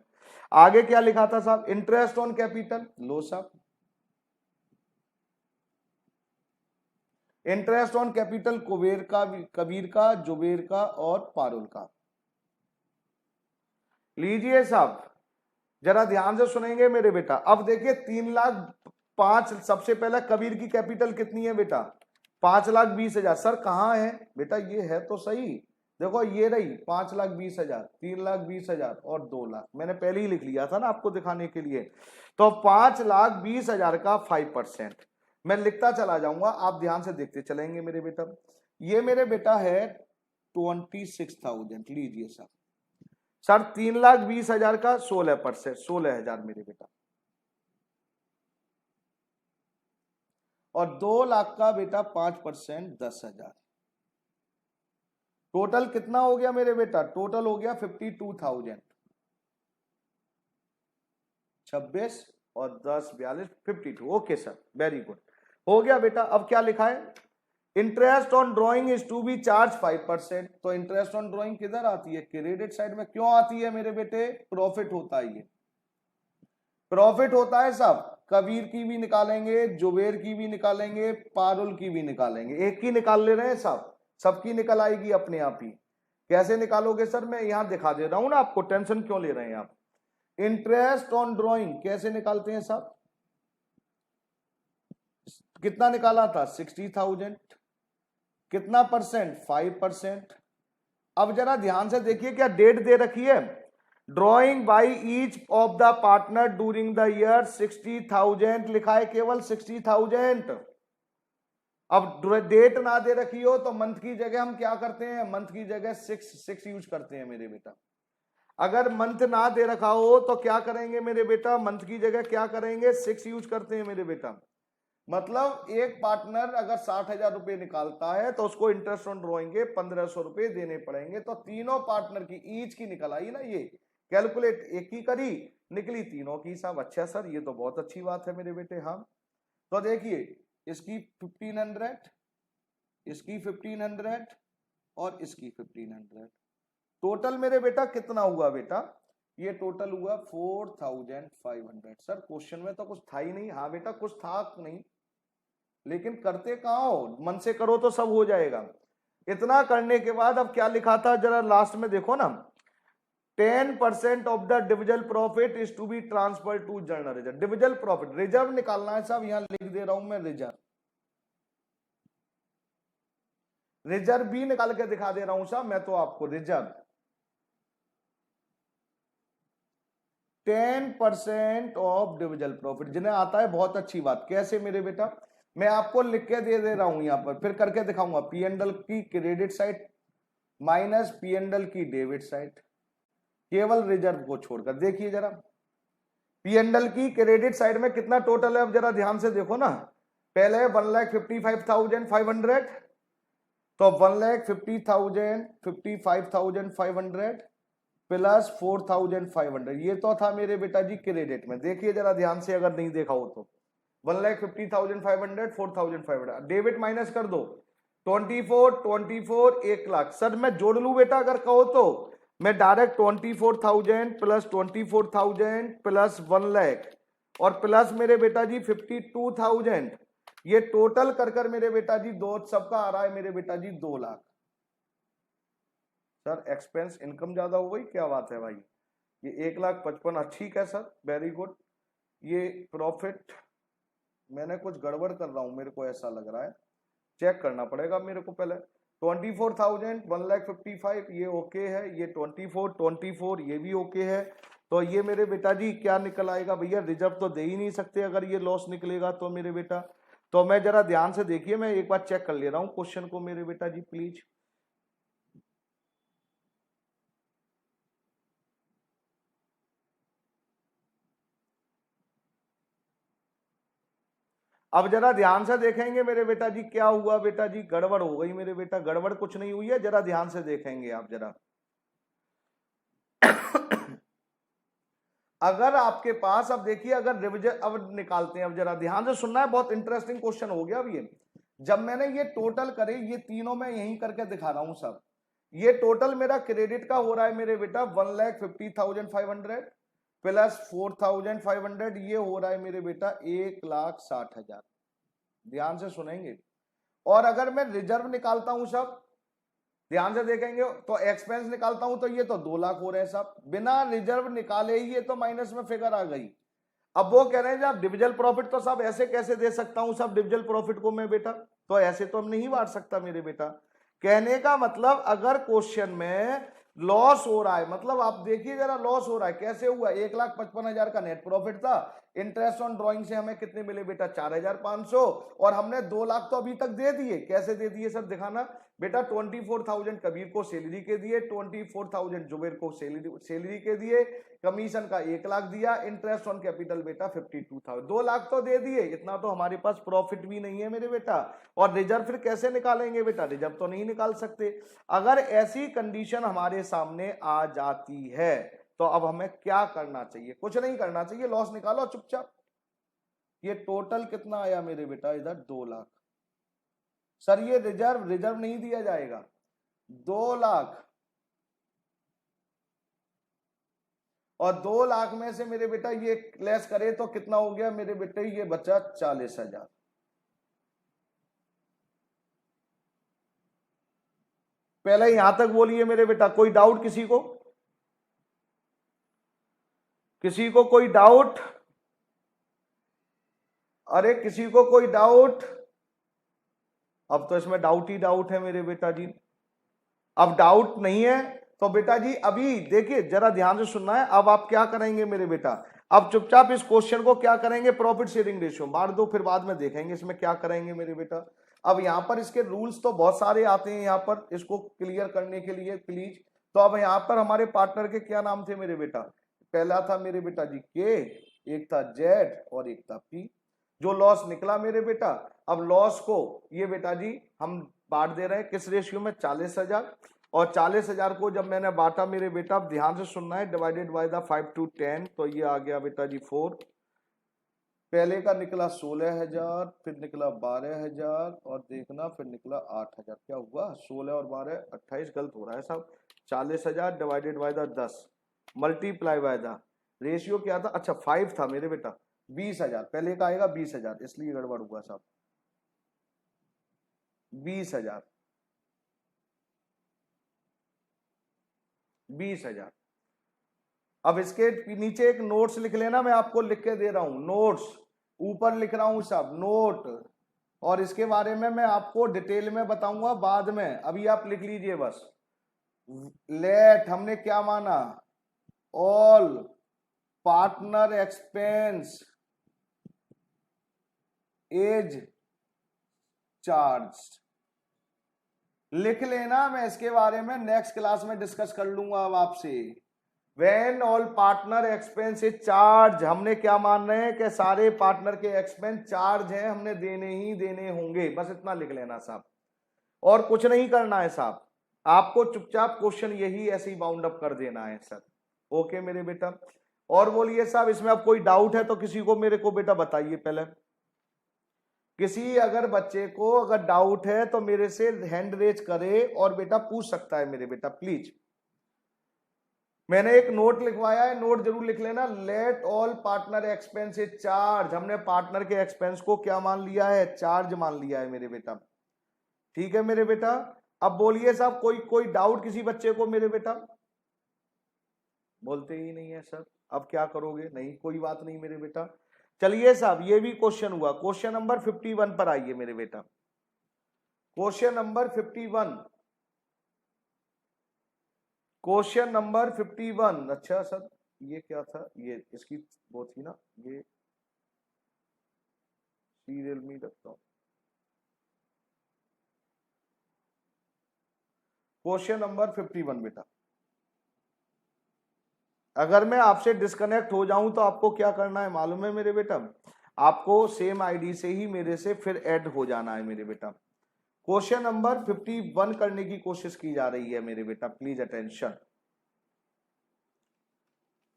आगे क्या लिखा था साहब, इंटरेस्ट ऑन कैपिटल। लो साहब, इंटरेस्ट ऑन कैपिटल कुबेर का, कबीर का, जुबेर का और पारुल का। लीजिए साहब जरा ध्यान से सुनेंगे मेरे बेटा। अब देखिए 3,05,000 सबसे पहले कबीर की कैपिटल कितनी है बेटा, 5,20,000। सर कहां है बेटा, ये है तो सही, देखो ये रही 5,20,000, 3,20,000 और 2 लाख, मैंने पहले ही लिख लिया था ना आपको दिखाने के लिए। तो 5,20,000 का 5% मैं लिखता चला जाऊंगा, आप ध्यान से देखते चलेंगे मेरे बेटा। ये मेरे बेटा है 26,000। लीजिए साहब सर 3,20,000 का 16%, 16,000 मेरे बेटा। और 2 लाख का बेटा 5%, 10,000। टोटल कितना हो गया मेरे बेटा, टोटल हो गया 52,000। 26 और 10 42 52। ओके सर, वेरी गुड, हो गया बेटा। अब क्या लिखा है, interest on drawing is to be charge 5%। तो इंटरेस्ट ऑन ड्रॉइंग किधर आती है, क्रेडिट साइड में। क्यों आती है मेरे बेटे, प्रॉफिट होता है, ये प्रॉफिट होता है साहब। कबीर की भी निकालेंगे, जुबेर की भी निकालेंगे, पारुल की भी निकालेंगे, एक की निकाल ले रहे हैं साहब, सबकी निकल आएगी अपने आप ही। कैसे निकालोगे सर, मैं यहां दिखा दे रहा हूं ना आपको, टेंशन क्यों ले रहे हैं आप। इंटरेस्ट ऑन ड्रॉइंग कैसे निकालते हैं साहब, कितना निकाला था 60,000, कितना परसेंट 5%। अब जरा ध्यान से देखिए क्या डेट दे रखी है, drawing by each of the partner during the year 60,000 लिखा है, केवल 60,000। अब डेट ना दे रखी हो तो मंथ की जगह हम क्या करते हैं, मंथ की जगह 6 यूज करते हैं मेरे बेटा। अगर मंथ ना दे रखा हो तो क्या करेंगे मेरे बेटा, मंथ की जगह क्या करेंगे 6 यूज करते हैं मेरे बेटा। मतलब एक पार्टनर अगर 60,000 रुपए निकालता है तो उसको इंटरेस्ट ऑन ड्रॉइंग के 1,500 रुपए देने पड़ेंगे। तो तीनों पार्टनर की ईच की निकल आई ना, ये कैलकुलेट एक ही करी, निकली तीनों की साहब। अच्छा सर ये तो बहुत अच्छी बात है मेरे बेटे। हाँ तो देखिए इसकी 1,500, इसकी 1,500 और इसकी 1,500, टोटल मेरे बेटा कितना हुआ बेटा, ये टोटल हुआ 4,500। सर क्वेश्चन में तो कुछ था ही नहीं। हाँ बेटा कुछ था नहीं, लेकिन करते कहां हो, मन से करो तो सब हो जाएगा। इतना करने के बाद अब क्या लिखा था जरा लास्ट में देखो ना, 10% of the divisible profit is to be transfer to general reserve. Divisible profit reserve निकालना है साहब, यहां लिख दे रहा हूं मैं रिजर्व, रिजर्व भी निकाल के दिखा दे रहा हूं साहब मैं तो आपको। रिजर्व 10% ऑफ डिविजल प्रॉफिट, जिन्हें आता है बहुत अच्छी बात। कैसे मेरे बेटा, मैं आपको लिख के दे रहा हूं यहां पर, फिर करके दिखाऊंगा। पी एंड एल की credit side minus P and L की डेबिट साइड, केवल रिजर्व को छोड़कर। देखिए जरा पी एंड एल की क्रेडिट साइड में कितना टोटल है, अब जरा ध्यान से देखो ना। पहले 1,55,500, तो 1,55,500 प्लस 4,500, ये तो था मेरे बेटा जी क्रेडिट में। देखिए जरा ध्यान से, अगर नहीं देखा हो तो 1,50,500, 4,500 डेबिट माइनस कर दो, 24 1 लाख। सर मैं जोड़ लू बेटा अगर कहो तो, मैं डायरेक्ट 24,000 प्लस 24,000 प्लस 1 लाख और प्लस मेरे बेटा जी 52,000, ये टोटल कर मेरे बेटा जी दो सबका आ रहा है मेरे बेटा जी 2 लाख। सर एक्सपेंस इनकम ज्यादा हो गई, क्या बात है भाई। ये 1,55,000 ठीक है सर, वेरी गुड। ये प्रॉफिट मैंने कुछ गड़बड़ कर रहा हूं, मेरे को ऐसा लग रहा है, चेक करना पड़ेगा मेरे को पहले। 24,000 1,55,000 ये ओके है, ये 24 ये भी ओके है। तो ये मेरे बेटा जी क्या निकल आएगा भैया, रिजर्व तो दे ही नहीं सकते अगर ये लॉस निकलेगा तो मेरे बेटा। तो मैं जरा ध्यान से देखिए, मैं एक बार चेक कर ले रहा हूं क्वेश्चन को मेरे बेटा जी प्लीज। अब जरा ध्यान से देखेंगे मेरे बेटा जी, क्या हुआ बेटा जी, गड़बड़ हो गई मेरे बेटा। गड़बड़ कुछ नहीं हुई है, जरा ध्यान से देखेंगे आप जरा। अगर आपके पास, अब देखिए अगर रिविजन अब निकालते हैं, अब जरा ध्यान से सुनना है, बहुत इंटरेस्टिंग क्वेश्चन हो गया अब ये। जब मैंने ये टोटल करे, ये तीनों मैं यहीं करके दिखा रहा हूं सब। ये टोटल मेरा क्रेडिट का हो रहा है मेरे बेटा 1,50,500 प्लस 4,500, ये हो रहा है मेरे बेटा 1,60,000। ध्यान से सुनेंगे। और अगर मैं रिजर्व निकालता हूं सब, ध्यान से देखेंगे तो एक्सपेंस निकालता हूं तो ये तो 2 लाख हो रहे हैं सब, बिना रिजर्व निकाले ही ये तो माइनस में फिगर आ गई। अब वो कह रहे हैं जब डिविजल प्रॉफिट, तो सब ऐसे कैसे दे सकता हूं सब डिविजल प्रॉफिट को मैं बेटा, तो ऐसे तो हम नहीं बांट सकता मेरे बेटा। कहने का मतलब अगर क्वेश्चन में लॉस हो रहा है, मतलब आप देखिए जरा लॉस हो रहा है कैसे हुआ। 1,55,000 का नेट प्रॉफिट था, इंटरेस्ट ऑन ड्रॉइंग से हमें कितने मिले बेटा 4,500, और हमने 2 लाख तो अभी तक दे दिए। कैसे दे दिए सर दिखाना बेटा। 24,000 कबीर को सैलरी के दिए, 24,000 जुबेर को सैलरी के दिए, कमीशन का 1 लाख दिया, इंटरेस्ट ऑन कैपिटल बेटा 52,000, 2 लाख तो दे दिए। इतना तो हमारे पास प्रॉफिट भी नहीं है मेरे बेटा। और रिजर्व फिर कैसे निकालेंगे बेटा, रिजर्व तो नहीं निकाल सकते। अगर ऐसी कंडीशन हमारे सामने आ जाती है तो अब हमें क्या करना चाहिए, कुछ नहीं करना चाहिए, लॉस निकालो चुपचाप। ये टोटल कितना आया मेरे बेटा इधर 2 लाख। सर ये रिजर्व नहीं दिया जाएगा, 2 लाख, और 2 लाख में से मेरे बेटा ये लेस करे तो कितना हो गया मेरे बेटे, ये बचा 40,000। पहले यहां तक बोलिए मेरे बेटा, कोई डाउट किसी को, किसी को कोई डाउट, अरे किसी को कोई डाउट। अब तो इसमें डाउट ही डाउट है मेरे बेटा जी। अब डाउट नहीं है तो बेटा जी अभी देखिए जरा ध्यान से सुनना है। अब आप क्या करेंगे मेरे बेटा, अब चुपचाप इस क्वेश्चन को क्या करेंगे, प्रॉफिट शेयरिंग रेशियो मार दो, फिर बाद में देखेंगे इसमें क्या करेंगे मेरे बेटा। अब यहां पर इसके रूल्स तो बहुत सारे आते हैं यहां पर, इसको क्लियर करने के लिए प्लीज। तो अब यहां पर हमारे पार्टनर के क्या नाम थे मेरे बेटा, पहला था मेरे बेटा जी के, एक था जेड और एक था पी। जो लॉस निकला मेरे बेटा, अब लॉस को ये बेटा जी हम बांट दे रहे हैं किस रेशियो में, 40,000। और 40,000 को जब मैंने बांटा मेरे बेटा, अब ध्यान से सुनना है, डिवाइडेड बाय द 5 to 10, तो ये आ गया बेटा जी 4। पहले का निकला 16,000, फिर निकला 12,000, और देखना फिर निकला 8,000। क्या हुआ 16 और 12 28, गलत हो रहा है साहब। 40,000 divided by the 10 multiply by the ratio क्या था, अच्छा 5 था मेरे बेटा, 20,000 पहले का आएगा 20,000, इसलिए गड़बड़ हुआ साहब। 20,000 20,000 अब इसके नीचे एक नोट्स लिख लेना, मैं आपको लिख के दे रहा हूं नोट्स, ऊपर लिख रहा हूं सब नोट, और इसके बारे में मैं आपको डिटेल में बताऊंगा बाद में, अभी आप लिख लीजिए बस। लेट हमने क्या माना, all partner expense as charge, लिख लेना, मैं इसके बारे में नेक्स्ट क्लास में डिस्कस कर लूंगा अब आपसे। When all partner expense is charge, हमने क्या मान रहे हैं कि सारे पार्टनर के एक्सपेंस चार्ज हैं, हमने देने ही देने होंगे, बस इतना लिख लेना साहब, और कुछ नहीं करना है साहब, आपको चुपचाप क्वेश्चन यही ऐसे ही बाउंड अप कर देना है सर। ओके मेरे बेटा, और बोलिए साहब इसमें अब कोई डाउट है तो किसी को मेरे को बेटा बताइए पहले, किसी अगर बच्चे को अगर डाउट है तो मेरे से हैंड रेज करे और बेटा पूछ सकता है मेरे बेटा प्लीज। मैंने एक नोट लिखवाया है, नोट जरूर लिख लेना। Let all partner expense is charge, हमने पार्टनर के एक्सपेंस को क्या मान लिया है, चार्ज मान लिया है मेरे बेटा। ठीक है मेरे बेटा, अब बोलिए साहब कोई डाउट किसी बच्चे को मेरे बेटा, बोलते ही नहीं है सर, अब क्या करोगे, नहीं कोई बात नहीं मेरे बेटा। चलिए साहब ये भी क्वेश्चन हुआ, क्वेश्चन नंबर 51 पर आइए मेरे बेटा, क्वेश्चन नंबर 51, क्वेश्चन नंबर 51। अच्छा सर ये क्या था, ये इसकी वो थी ना, ये सीरियल में रखता हूं, क्वेश्चन नंबर 51 बेटा। अगर मैं आपसे डिस्कनेक्ट हो जाऊं तो आपको क्या करना है मालूम है मेरे बेटा, आपको सेम आईडी से ही मेरे से फिर ऐड हो जाना है मेरे बेटा। क्वेश्चन नंबर 51 करने की कोशिश की जा रही है मेरे बेटा, प्लीज अटेंशन,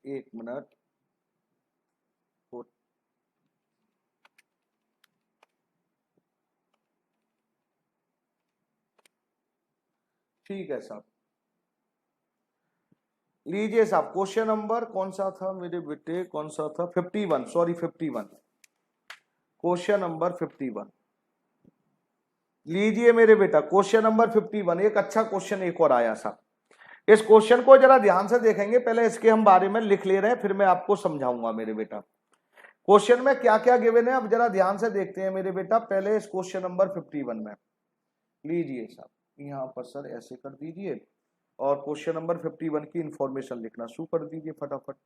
एक मिनट। ठीक है साहब, लीजिए साहब क्वेश्चन नंबर कौन सा था मेरे बेटे, कौन सा था, 51, सॉरी 51, क्वेश्चन नंबर 51 लीजिए मेरे बेटा, क्वेश्चन नंबर 51। एक अच्छा क्वेश्चन एक और आया साहब, इस क्वेश्चन को जरा ध्यान से देखेंगे, पहले इसके हम बारे में लिख ले रहे हैं फिर मैं आपको समझाऊंगा मेरे बेटा क्वेश्चन में क्या क्या गिवन है। अब जरा ध्यान से देखते हैं मेरे बेटा, पहले इस क्वेश्चन नंबर 51 में लीजिए साहब, यहां पर सर ऐसे कर दीजिए और क्वेश्चन नंबर 51 की इंफॉर्मेशन लिखना शुरू कर दीजिए फटाफट।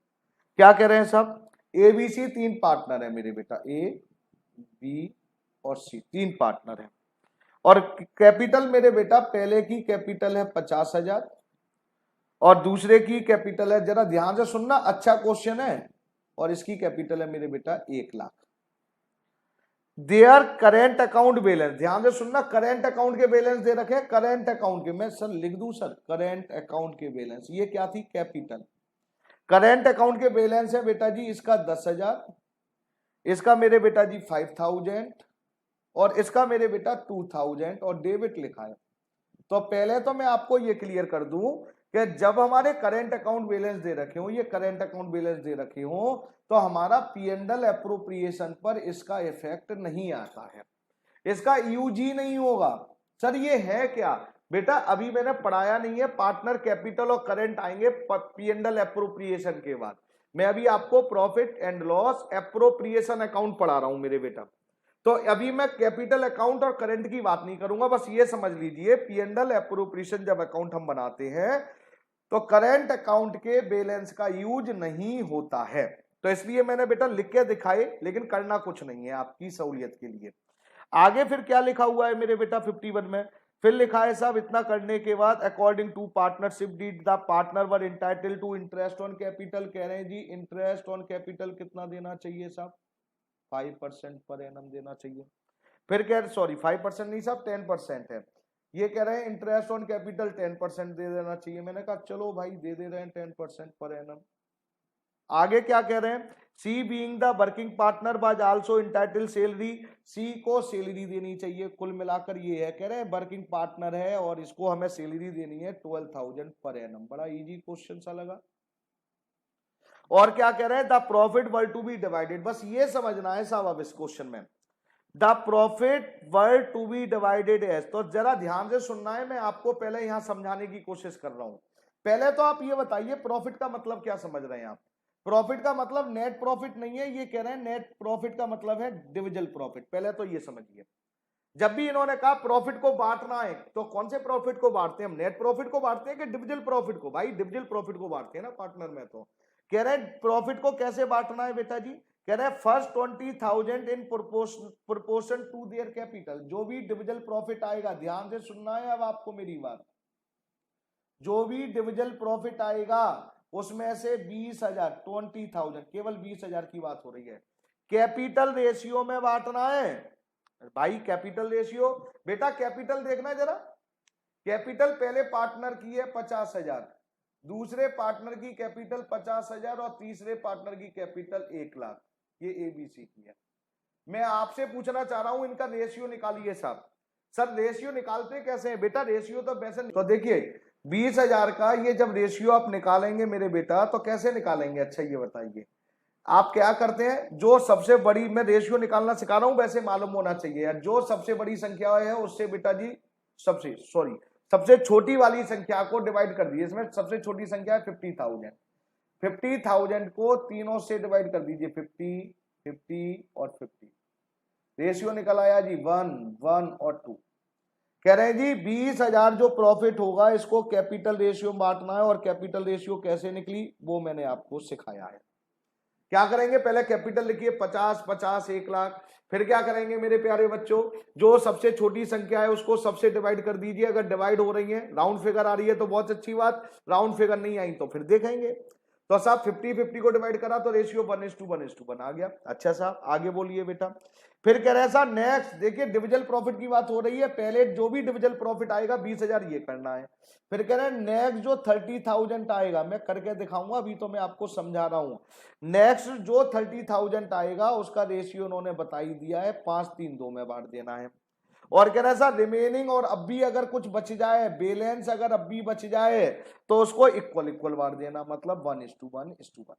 क्या कह रहे हैं साहब, एबीसी 3 पार्टनर है मेरे बेटा, ए बी और सी 3 पार्टनर है, और कैपिटल मेरे बेटा पहले की कैपिटल है 50,000 और दूसरे की कैपिटल है, जरा ध्यान से सुनना अच्छा क्वेश्चन है, और इसकी कैपिटल है मेरे बेटा 1 lakh. Their current account balance, ध्यान से सुनना, करेंट अकाउंट के बैलेंस दे रखे, करेंट अकाउंट के, मैं सर लिख दूं सर, करेंट अकाउंट के बैलेंस, ये क्या थी कैपिटल, करेंट अकाउंट के बैलेंस है बेटा जी इसका 10,000, इसका मेरे बेटा जी 5,000 और इसका मेरे बेटा 2,000 और डेबिट लिखा है। तो पहले तो मैं आपको ये क्लियर कर दूं कि जब हमारे करंट अकाउंट बैलेंस दे रखे हो, ये करंट अकाउंट बैलेंस दे रखे हो, तो हमारा पीएनएल एप्रोप्रिएशन पर इसका इफेक्ट नहीं आता है, इसका यूजी नहीं होगा। सर ये है क्या बेटा, अभी मैंने पढ़ाया नहीं है, पार्टनर कैपिटल और करंट आएंगे पीएनएल एप्रोप्रिएशन के बाद, मैं अभी आपको profit and loss appropriation account पढ़ा रहा हूं मेरे बेटा, तो अभी मैं कैपिटल अकाउंट और करंट की बात नहीं करूंगा, बस ये समझ लीजिए पीएनएल एप्रोप्रिएशन जब अकाउंट हम बनाते हैं तो करंट अकाउंट के बैलेंस का यूज नहीं होता है, तो इसलिए मैंने बेटा लिख के दिखाए, लेकिन करना कुछ नहीं है आपकी सहूलियत के लिए। आगे फिर क्या लिखा हुआ है मेरे बेटा 51 में, फिर लिखा है साहब इतना करने के बाद according to partnership deed the partner were entitled to interest on capital, कह रहे हैं जी इंटरेस्ट ऑन कैपिटल कितना देना चाहिए साहब, 5% पर एनम देना चाहिए। फिर कह सॉरी 5% नहीं साहब 10% है, ये कह रहे हैं इंटरेस्ट ऑन कैपिटल 10% दे देना चाहिए, मैंने कहा चलो भाई दे दे रहे हैं 10% पर एनम। आगे क्या कह रहे हैं, C being the working partner was also entitled salary, C को सैलरी देनी चाहिए, कुल मिलाकर ये है, कह रहे हैं वर्किंग पार्टनर है और इसको हमें सैलरी देनी है 12,000 पर एनम, बड़ा इजी क्वेश्चन सा लगा। और क्या कह रहे हैं, the profit were to be divided, बस ये समझना है साहब अब इस क्वेश्चन में, the profit were to be divided as, तो जरा ध्यान से सुनना है, मैं आपको पहले यहां समझाने की कोशिश कर रहा हूं, पहले तो आप ये बताइए प्रॉफिट का मतलब क्या समझ रहे हैं आप? प्रॉफिट का मतलब नेट प्रॉफिट नहीं है, ये कह रहे हैं नेट प्रॉफिट का मतलब है डिविजिबल प्रॉफिट। पहले तो ये समझिए, जब भी इन्होंने कहा प्रॉफिट को बांटना है तो कौन से प्रॉफिट को बांटते हैं हम? नेट प्रॉफिट को बांटते हैं कि डिविजिबल प्रॉफिट को? भाई डिविजिबल प्रॉफिट को बांटते हैं ना पार्टनर में। तो कह रहे हैं प्रॉफिट को कैसे बांटना है बेटा जी? कह रहे हैं first 20,000 in proportion to their capital. जो भी डिविजिबल प्रॉफिट आएगा, ध्यान से सुनना है अब आपको मेरी बात, जो भी डिविजिबल प्रॉफिट आएगा उसमें से 20,000, 20,000, केवल 20,000 की बात हो रही है, कैपिटल रेशियो में बांटना है। भाई कैपिटल रेशियो, बेटा कैपिटल देखना जरा, कैपिटल पहले पार्टनर की है 50,000, दूसरे पार्टनर की कैपिटल 50,000 और तीसरे पार्टनर की कैपिटल 1,00,000। ये एबीसी की है। मैं आपसे पूछना चाह रहा हूं इनका रेशियो निकालिए साहब। सर रेशियो निकालते कैसे हैं बेटा? रेशियो तो वैसे, तो देखिए 20,000 का ये जब रेशियो आप निकालेंगे मेरे बेटा तो कैसे निकालेंगे? अच्छा ये बताइए, आप क्या करते हैं, जो सबसे बड़ी, मैं रेशियो निकालना सिखा रहा हूं, वैसे मालूम होना चाहिए यार, जो सबसे बड़ी संख्या है उससे बेटा जी सबसे छोटी वाली संख्या को डिवाइड कर दीजिए। इसमें सबसे छोटी संख्या है 50,000, 50,000 को तीनों से डिवाइड कर दीजिए, 50, 50 और 50। रेशियो निकल आया जी 1, 1 और 2। कह रहे हैं जी 20,000 जो प्रॉफिट होगा इसको कैपिटल रेशियो बांटना है, और कैपिटल रेशियो कैसे निकली वो मैंने आपको सिखाया है। क्या करेंगे, पहले कैपिटल लिखिए 50, 50, 1,00,000। फिर क्या करेंगे मेरे प्यारे बच्चों, जो सबसे छोटी संख्या है उसको सबसे डिवाइड कर दीजिए। अगर डिवाइड हो रही है, राउंड फिगर आ रही है तो बहुत अच्छी बात, राउंड फिगर नहीं आई तो फिर देखेंगे। तो साहब 50-50 को डिवाइड करा तो रेशियो 1:1 आ गया। अच्छा साहब आगे बोलिए बेटा। फिर कह रहे हैं साहब नेक्स्ट, देखिए डिविजिबल प्रॉफिट की बात हो रही है, पहले जो भी डिविजिबल प्रॉफिट आएगा 20,000 ये करना है। फिर कह रहे हैं नेक्स्ट जो 30,000 आएगा, मैं करके दिखाऊंगा, अभी तो मैं आपको समझा रहा हूं। नेक्स्ट जो 30,000 आएगा उसका रेशियो उन्होंने बता ही दिया है, 5-3-2 में बांट देना है। और कह रहा है सर रिमेनिंग, और अब भी अगर कुछ बच जाए, बैलेंस अगर अब भी बच जाए तो उसको इक्वल इक्वल बांट देना, मतलब 1:1:1।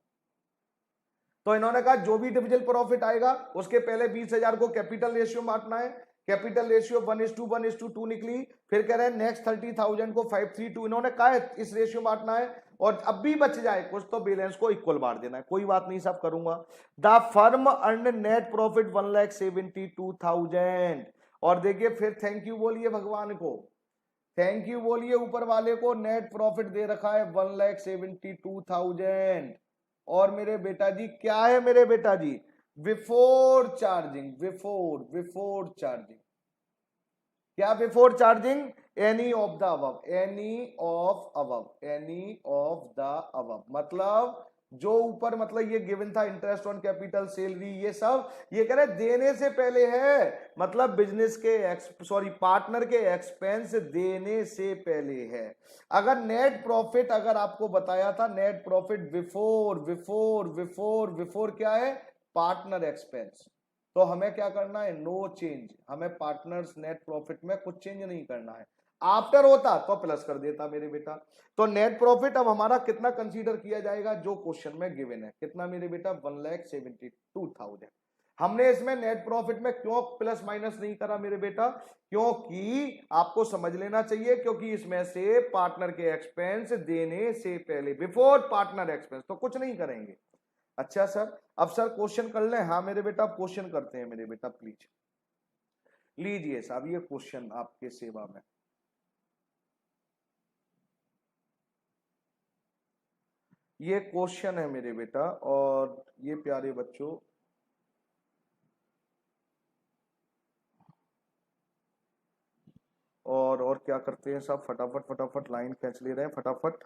तो इन्होंने कहा जो भी डिविजिबल प्रॉफिट आएगा उसके पहले 20,000 को कैपिटल रेशियो बांटना है, कैपिटल रेशियो 1:1:2 निकली। फिर कह रहे हैं नेक्स्ट 30,000 को 5:3:2 इन्होंने कहा है इस रेशियो बांटना है, और अब भी बच जाए कुछ तो बैलेंस को इक्वल बांट देना है। कोई बात नहीं सब करूंगा। The firm earn net profit 1,72,000। और देखिए फिर थैंक यू बोलिए भगवान को, थैंक यू बोलिए ऊपर वाले को, नेट प्रॉफिट दे रखा है 1,72,000। और मेरे बेटा जी क्या है मेरे बेटा जी, बिफोर चार्जिंग, बिफोर चार्जिंग, क्या before charging? Any of the above, any of above, any of the above, मतलब जो ऊपर, मतलब ये गिवन था इंटरेस्ट ऑन कैपिटल, सैलरी, ये सब ये कह रहे देने से पहले है, मतलब बिजनेस के पार्टनर के एक्सपेंस देने से पहले है। अगर नेट प्रॉफिट अगर आपको बताया था नेट प्रॉफिट बिफोर क्या है, पार्टनर एक्सपेंस, तो हमें क्या करना है, नो चेंज, हमें पार्टनर्स नेट प्रॉफिट में कुछ चेंज नहीं करना है। आफ्टर होता तो प्लस कर देता मेरे बेटा। तो नेट प्रॉफिट अब हमारा कितना कंसीडर किया जाएगा, जो क्वेश्चन में गिवन है, कितना मेरे बेटा 1,72,000। हमने इसमें नेट प्रॉफिट में क्यों प्लस माइनस नहीं करा मेरे बेटा, क्योंकि आपको समझ लेना चाहिए, क्योंकि इसमें से पार्टनर के एक्सपेंस देने से पहले, बिफोर पार्टनर एक्सपेंस, तो कुछ नहीं करेंगे। अच्छा सर, अब सर क्वेश्चन कर लें? हाँ मेरे बेटा क्वेश्चन करते हैं मेरे बेटा, प्लीज लीजिए साहब ये क्वेश्चन आपके सेवा में। ये क्वेश्चन है मेरे बेटा, और ये प्यारे बच्चों और क्या करते हैं साहब, फटाफट लाइन खींच ले रहे हैं फटाफट।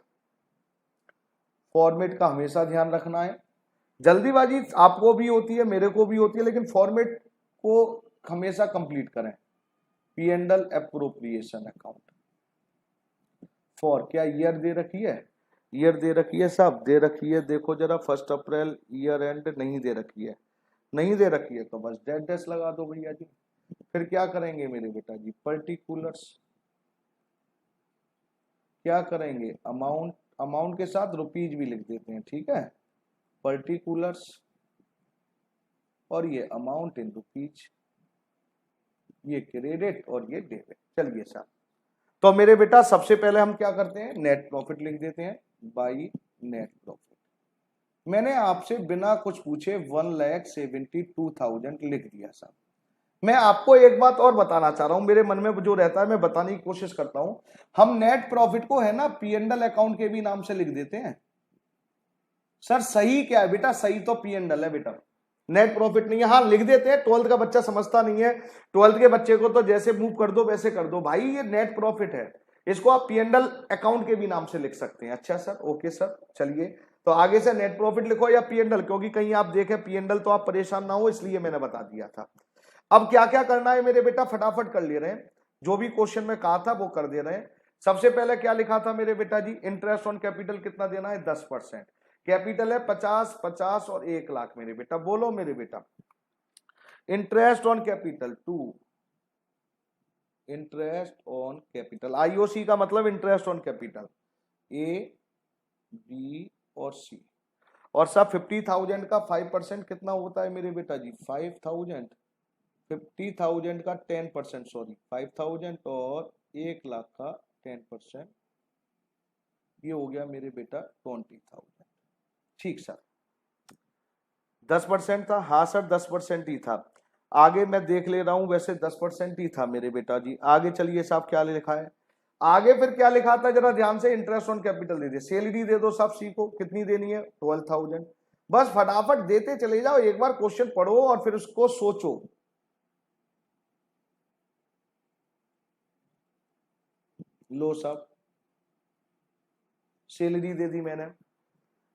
फॉर्मेट का हमेशा ध्यान रखना है, जल्दीबाजी आपको भी होती है मेरे को भी होती है, लेकिन फॉर्मेट को हमेशा कंप्लीट करें। P and L appropriation account for, क्या ईयर दे रखी है, ईयर दे रखी है साहब, दे रखी है, देखो जरा 1 अप्रैल ईयर एंड नहीं दे रखी है, नहीं दे रखी है तो बस डेट डैश लगा दो भैया जी। फिर क्या करेंगे मेरे बेटा जी, पर्टिकुलर्स, क्या करेंगे, अमाउंट, अमाउंट के साथ रुपीज भी लिख देते हैं, ठीक है, पर्टिकुलर्स, और ये अमाउंट इन रुपीज, ये क्रेडिट और ये डेबिट। चलिए साहब तो मेरे बेटा सबसे पहले हम क्या करते हैं, नेट प्रॉफिट लिख देते हैं बाई नेट प्रॉफिट। मैंने आपसे बिना कुछ पूछे 1,72,000 लिख दिया साहब। मैं आपको एक बात और बताना चाह रहा हूं, मेरे मन में जो रहता है मैं बताने की कोशिश करता हूं। हम नेट प्रॉफिट को है ना P&L अकाउंट के भी नाम से लिख देते हैं। सर सही क्या है बेटा, सही तो P&L है बेटा, नेट प्रॉफिट नहीं है। हाँ लिख देते हैं, 12th का बच्चा समझता नहीं है, 12th के बच्चे को तो जैसे मूव कर दो वैसे कर दो भाई, ये नेट प्रॉफिट है, इसको आप P&L अकाउंट के भी नाम से लिख सकते हैं। अच्छा सर, ओके सर, चलिए तो आगे से नेट प्रॉफिट लिखो या P&L, क्योंकि कहीं आप देखें P&L तो आप परेशान ना हो, इसलिए मैंने बता दिया था। अब क्या क्या करना है मेरे बेटा, फटाफट कर ले रहे हैं, जो भी क्वेश्चन में कहा था वो कर दे रहे हैं। सबसे पहले क्या लिखा था मेरे बेटा जी, इंटरेस्ट ऑन कैपिटल कितना देना है, 10%। कैपिटल है 50, 50 और 1 लाख मेरे बेटा, बोलो मेरे बेटा। Interest on capital 2, interest on capital, IOC का मतलब interest on capital, A B और सी। और सब 50,000 का 5% कितना होता है मेरे बेटा जी, 5,000। 50,000 का 10%, सॉरी 5,000 और 1 लाख का 10%, ये हो गया मेरे बेटा 20,000। ठीक सर, 10% था, हाँ सर 10% ही था। आगे मैं देख ले रहा हूं, वैसे 10% ही था मेरे बेटा जी। आगे चलिए साहब क्या लिखा है, आगे फिर क्या लिखा था जरा ध्यान से, इंटरेस्ट ऑन कैपिटल दे दे, सैलरी दे दो साहब सी को, कितनी देनी है 12,000। बस फटाफट देते चले जाओ, एक बार क्वेश्चन पढ़ो और फिर उसको सोचो। लो साहब सैलरी दे दी मैंने।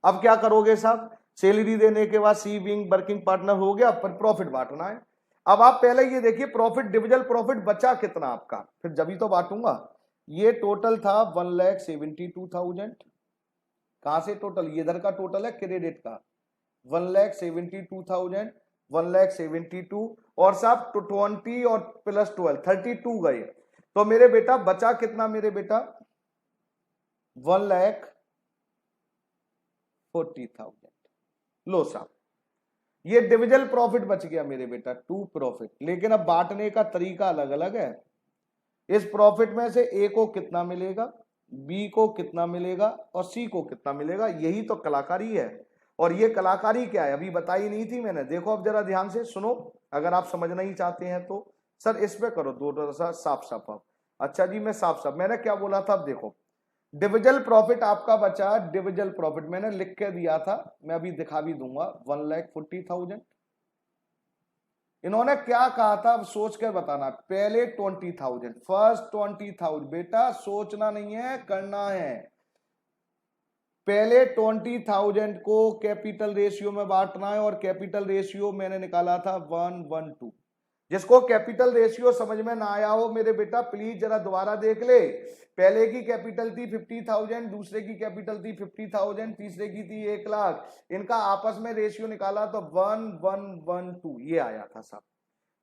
अब क्या करोगे साहब, सैलरी देने के बाद सी बिंग वर्किंग पार्टनर हो गया, पर प्रॉफिट बांटना है। अब आप पहले ये देखिए प्रॉफिट डिविजल प्रॉफिट बचा कितना आपका, फिर जब ही तो बांटूंगा। ये टोटल था 1,72,000, कहां से टोटल, ये इधर का टोटल है क्रेडिट का, 1,72,000, 1,72,000 और साहब 20 और प्लस 12 32 गए, तो मेरे बेटा बचा कितना मेरे बेटा, 1,40,000। लो साहब ये डिविजल प्रॉफिट बच गया मेरे बेटा, टू प्रॉफिट। लेकिन अब बांटने का तरीका अलग अलग है। इस प्रॉफिट में से ए को कितना मिलेगा, बी को कितना मिलेगा और सी को कितना मिलेगा, यही तो कलाकारी है। और ये कलाकारी क्या है अभी बताई नहीं थी मैंने, देखो अब जरा ध्यान से सुनो, अगर आप समझना ही चाहते हैं तो। सर इस पे करो दो साफ साफ अब। अच्छा जी मैं साफ साफ, मैंने क्या बोला था अब देखो, डिविजल प्रॉफिट आपका बचा, डिविजल प्रॉफिट मैंने लिख के दिया था, मैं अभी दिखा भी दूंगा, 1,40,000। इन्होंने क्या कहा था, अब सोच कर बताना, पहले 20,000, फर्स्ट 20,000, बेटा सोचना नहीं है करना है। पहले 20,000 को कैपिटल रेशियो में बांटना है, और कैपिटल रेशियो मैंने निकाला था 1:1। जिसको कैपिटल रेशियो समझ में ना आया हो मेरे बेटा प्लीज जरा दोबारा देख ले। पहले की कैपिटल थी 50,000, दूसरे की कैपिटल थी 50,000, तीसरे की थी 1 लाख, इनका आपस में रेशियो निकाला तो 1:1:2 ये आया था साहब।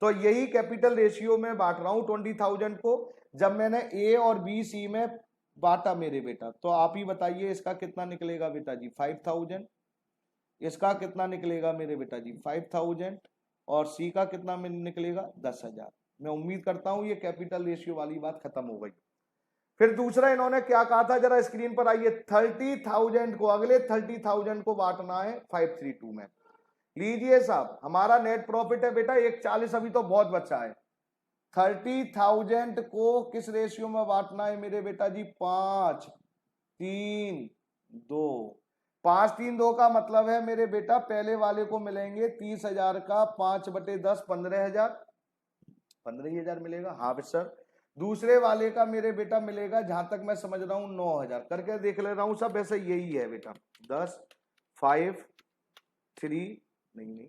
तो यही कैपिटल रेशियो में बांट रहा हूं 20,000 को। जब मैंने ए और बी सी में बांटा मेरे बेटा, तो आप ही बताइए इसका कितना निकलेगा बेटा जी, 5,000। इसका कितना निकलेगा मेरे बेटा जी 5,000, और सी का कितना निकलेगा 10,000। मैं उम्मीद करता हूं ये कैपिटल रेशियो वाली बात खत्म हो गई। फिर दूसरा इन्होंने क्या कहा था, जरा स्क्रीन पर आइए, 30,000 को, अगले 30,000 को बांटना है 532 में। लीजिए साहब हमारा नेट प्रॉफिट है बेटा 1,40, अभी तो बहुत बचा है। 30,000 को किस रेशियो में बांटना है मेरे बेटा जी, 5:3:2। 5:3:2 का मतलब है मेरे बेटा पहले वाले को मिलेंगे 30,000 का 5/10 15,000, 15,000 मिलेगा, हाँ सर। दूसरे वाले का मेरे बेटा मिलेगा जहां तक मैं समझ रहा हूं 9,000, करके देख ले रहा हूं सब, ऐसे यही है बेटा, 10 5 3 नहीं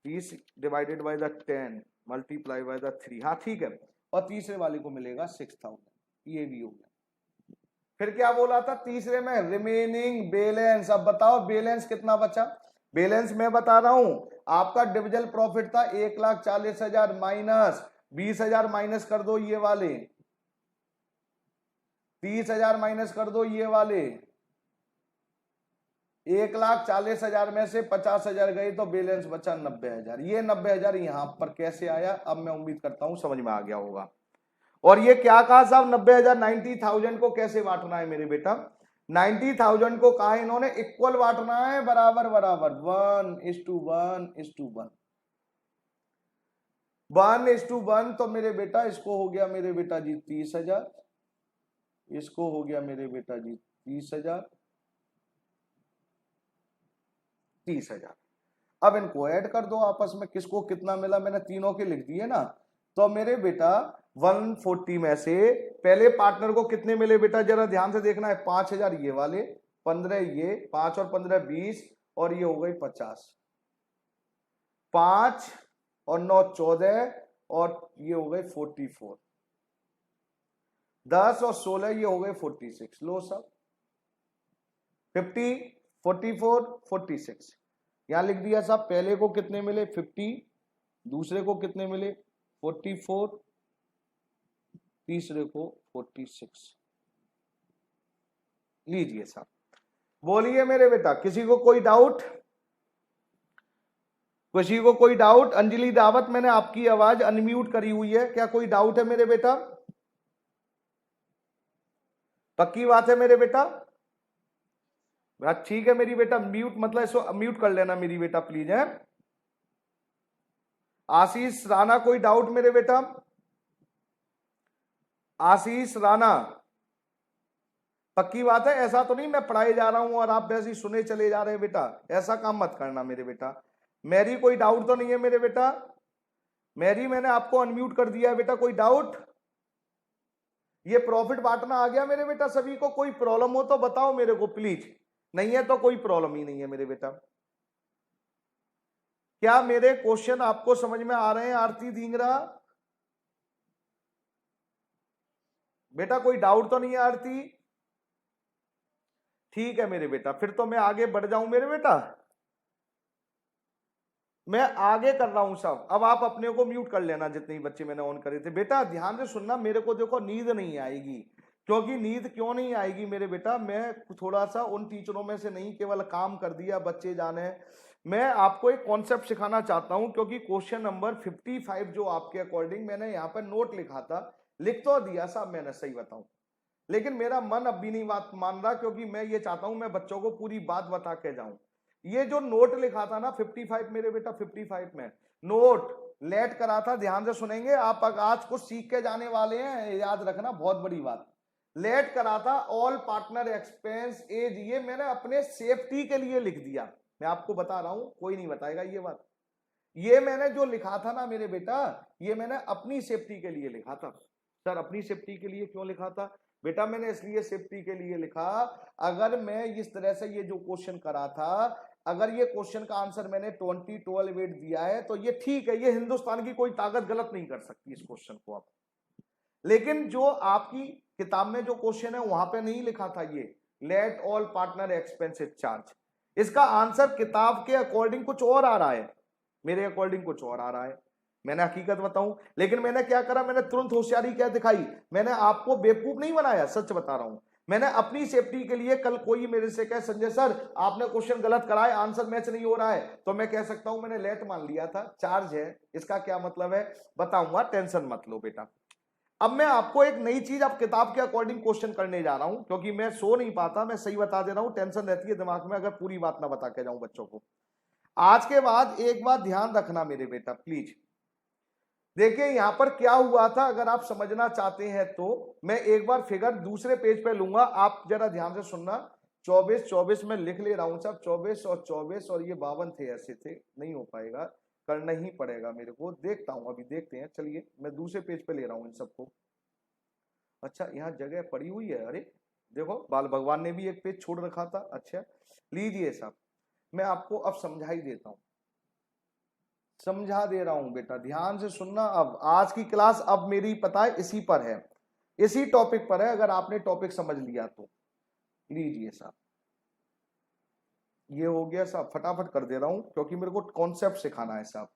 30 divided by the 10 multiply by the 3, हाँ ठीक है। और तीसरे वाले को मिलेगा 6,000, ये भी हो गया। फिर क्या बोला था तीसरे में, रिमेनिंग बैलेंस। अब बताओ बैलेंस कितना बचा, बैलेंस मैं बता रहा हूं, आपका डिविजल प्रॉफिट था 1,40,000 माइनस 20,000 माइनस कर दो ये वाले, 30,000 माइनस कर दो ये वाले, 1,40,000 में से 50,000 गए तो बैलेंस बचा 90,000। ये 90,000 यहां पर कैसे आया, अब मैं उम्मीद करता हूं समझ में आ गया होगा। और ये क्या कहा साहब, 90,000 90,000 को कैसे बांटना है मेरे बेटा, 90,000 को कहा इन्होंने इक्वल बांटना है, बराबर बराबर 1:1:1:1 1:1, तो मेरे बेटा इसको हो गया मेरे बेटा जी 30,000, इसको हो गया मेरे बेटा जी 30,000 30,000। अब इनको ऐड कर दो आपस में, किसको कितना मिला, मैंने तीनों के लिख दिए ना। तो मेरे बेटा 140 में से पहले पार्टनर को कितने मिले बेटा, जरा ध्यान से देखना है, 5,000 ये वाले, 15 ये, 5 और 15 20, और ये हो गई 50, 5 और 9 14, और ये हो गए 44, 10 और 16 ये हो गए 46। लो सब 50 44 46 यहां लिख दिया साहब। पहले को कितने मिले 50, दूसरे को कितने मिले 44, तीसरे को 46। लीजिए साहब, बोलिए मेरे बेटा, किसी को कोई डाउट, किसी को कोई डाउट? अंजलि दावत, मैंने आपकी आवाज अनम्यूट करी हुई है, क्या कोई डाउट है मेरे बेटा? पक्की बात है मेरे बेटा? ठीक है मेरी बेटा, म्यूट मतलब इसको म्यूट कर लेना मेरी बेटा प्लीज है। आशीष राणा, कोई डाउट मेरे बेटा? आशीष राणा, पक्की बात है, ऐसा तो नहीं मैं पढ़ाई जा रहा हूं और आप वैसे ही सुने चले जा रहे हैं बेटा, ऐसा काम मत करना मेरे बेटा। मैरी, कोई डाउट तो नहीं है मेरे बेटा? मैरी, मैंने आपको अनम्यूट कर दिया है बेटा, कोई डाउट? ये प्रॉफिट बांटना आ गया मेरे बेटा सभी को? कोई प्रॉब्लम हो तो बताओ मेरे को प्लीज, नहीं है तो कोई प्रॉब्लम ही नहीं है मेरे बेटा। क्या मेरे क्वेश्चन आपको समझ में आ रहे हैं आरती धींगरा? बेटा कोई डाउट तो नहीं है आरती? ठीक है मेरे बेटा, फिर तो मैं आगे बढ़ जाऊं मेरे बेटा, मैं आगे कर रहा हूं सब। अब आप अपने को म्यूट कर लेना जितने ही बच्चे मैंने ऑन करे थे। बेटा ध्यान से सुनना, मेरे को देखो नींद नहीं आएगी, क्योंकि नींद क्यों नहीं आएगी मेरे बेटा, मैं थोड़ा सा उन टीचरों में से नहीं, केवल काम कर दिया बच्चे जाने, मैं आपको एक कॉन्सेप्ट सिखाना चाहता हूं। क्योंकि क्वेश्चन नंबर 55 जो आपके अकॉर्डिंग मैंने यहाँ पर नोट लिखा था, लिख तो दिया साहब मैंने, सही बताऊं, लेकिन मेरा मन अब भी नहीं बात मान रहा, क्योंकि मैं ये चाहता हूं मैं बच्चों को पूरी बात बता के जाऊं। ये जो नोट लिखा था ना 55 मेरे बेटा, 55 में नोट लेट करा था, ध्यान से सुनेंगे आप, आज कुछ सीख के जाने वाले हैं, याद रखना, बहुत बड़ी बात। लेट करा था ऑल पार्टनर एक्सपेंस एज, ये मैंने अपने सेफ्टी के लिए लिख दिया, मैं आपको बता रहा हूं, कोई नहीं बताएगा ये बात। ये मैंने जो लिखा था ना मेरे बेटा, ये मैंने अपनी सेफ्टी के लिए लिखा था। सर अपनी सेफ्टी के लिए क्यों लिखा था बेटा? मैंने इसलिए सेफ्टी के लिए लिखा, अगर मैं इस तरह से ये जो क्वेश्चन करा था, अगर ये क्वेश्चन का आंसर मैंने 20-12-8 दिया है तो ये ठीक है, ये हिंदुस्तान की कोई ताकत गलत नहीं कर सकती इस क्वेश्चन को आप। लेकिन जो आपकी किताब में जो क्वेश्चन है वहां पे नहीं लिखा था ये let all partner expenses charge, इसका आंसर किताब के अकॉर्डिंग कुछ और आ रहा है, मेरे अकॉर्डिंग कुछ और आ रहा है। मैंने हकीकत बताऊं, लेकिन मैंने क्या करा, मैंने तुरंत होशियारी क्या दिखाई, मैंने आपको बेवकूफ नहीं बनाया, सच बता रहा हूं। मैंने अपनी सेफ्टी के लिए, कल कोई मेरे से कहे संजय सर आपने क्वेश्चन गलत कराए, आंसर मैच नहीं हो रहा है, तो मैं कह सकता हूं मैंने लेट मान लिया था, चार्ज है, इसका क्या मतलब है बताऊंगा, टेंशन मत लो बेटा। अब मैं आपको एक नई चीज अब किताब के अकॉर्डिंग क्वेश्चन करने जा रहा हूं, क्योंकि मैं सो नहीं पाता, मैं सही बता दे रहा हूं, टेंशन रहती है दिमाग में अगर पूरी बात ना बता के जाऊं बच्चों को। आज के बाद एक बात ध्यान रखना मेरे बेटा प्लीज, देखिए यहां पर क्या हुआ था, अगर आप समझना चाहते हैं तो मैं एक बार फिगर दूसरे पेज पे लूंगा, आप जरा ध्यान से सुनना। 24 में लिख ले रहा हूं साहब, 24 और ये 52 थे, ऐसे थे, नहीं हो पाएगा, करना ही पड़ेगा मेरे को, देखता हूं अभी, देखते हैं, चलिए मैं दूसरे पेज पे ले रहा हूं इन सबको। अच्छा यहाँ जगह पड़ी हुई है, अरे देखो बाल भगवान ने भी एक पेज छोड़ रखा था। अच्छा लीजिए साहब, मैं आपको अब समझा ही देता हूं, समझा दे रहा हूं बेटा, ध्यान से सुनना। अब आज की क्लास अब मेरी पता है इसी पर है, इसी टॉपिक पर है, अगर आपने टॉपिक समझ लिया तो। लीजिए साहब, ये हो गया साहब, फटाफट कर दे रहा हूं क्योंकि मेरे को कॉन्सेप्ट सिखाना है साहब।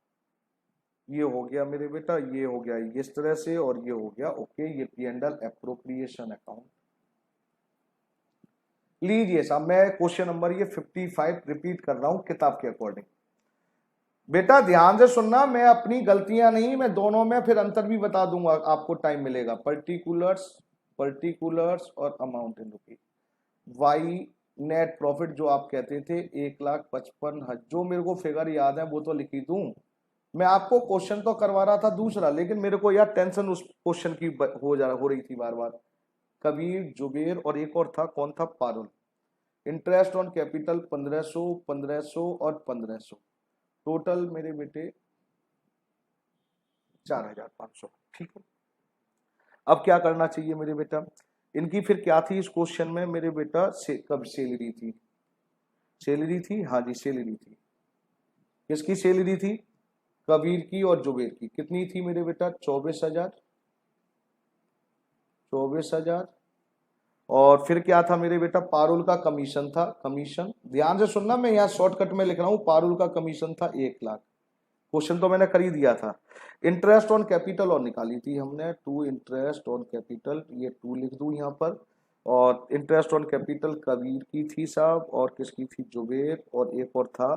ये हो गया मेरे बेटा, ये हो गया इस तरह से, और ये हो गया ओके, ये P&L एप्रोप्रिएशन अकाउंट। लीजिए साहब, मैं क्वेश्चन नंबर ये 55 रिपीट कर रहा हूं किताब के अकॉर्डिंग। बेटा ध्यान से सुनना, मैं अपनी गलतियां नहीं, मैं दोनों में फिर अंतर भी बता दूंगा, आपको टाइम मिलेगा। पर्टिकुलर्स, पर्टिकुलर्स और amount in rupees. Why net profit जो आप कहते थे 1,55,000, जो मेरे को फिगर याद है वो तो लिखी दूं। मैं आपको क्वेश्चन तो करवा रहा था दूसरा, लेकिन मेरे को यार टेंशन उस क्वेश्चन की हो रही थी बार बार। कबीर, जुबेर और एक और था, कौन था, पारुल। इंटरेस्ट ऑन कैपिटल 1500, 1500 और 1500, टोटल मेरे बेटे 4,500। ठीक है, अब क्या करना चाहिए मेरे बेटा, इनकी फिर क्या थी इस क्वेश्चन में मेरे बेटा, कब सैलरी थी, सैलरी थी, हाँ जी सैलरी थी। किसकी सैलरी थी, कबीर की और जुबेर की। कितनी थी मेरे बेटा, 24,000, 24,000। और फिर क्या था मेरे बेटा, पारुल का कमीशन था, कमीशन ध्यान से सुनना, मैं यहाँ शॉर्टकट में लिख रहा हूं, पारुल का कमीशन था 1,00,000। क्वेश्चन तो मैंने कर ही दिया था। इंटरेस्ट ऑन कैपिटल और निकाली थी हमने, 2 इंटरेस्ट ऑन कैपिटल, ये 2 लिख दूं यहाँ पर। और इंटरेस्ट ऑन कैपिटल कबीर की थी साहब, और किसकी थी, जुबेर, और एक और था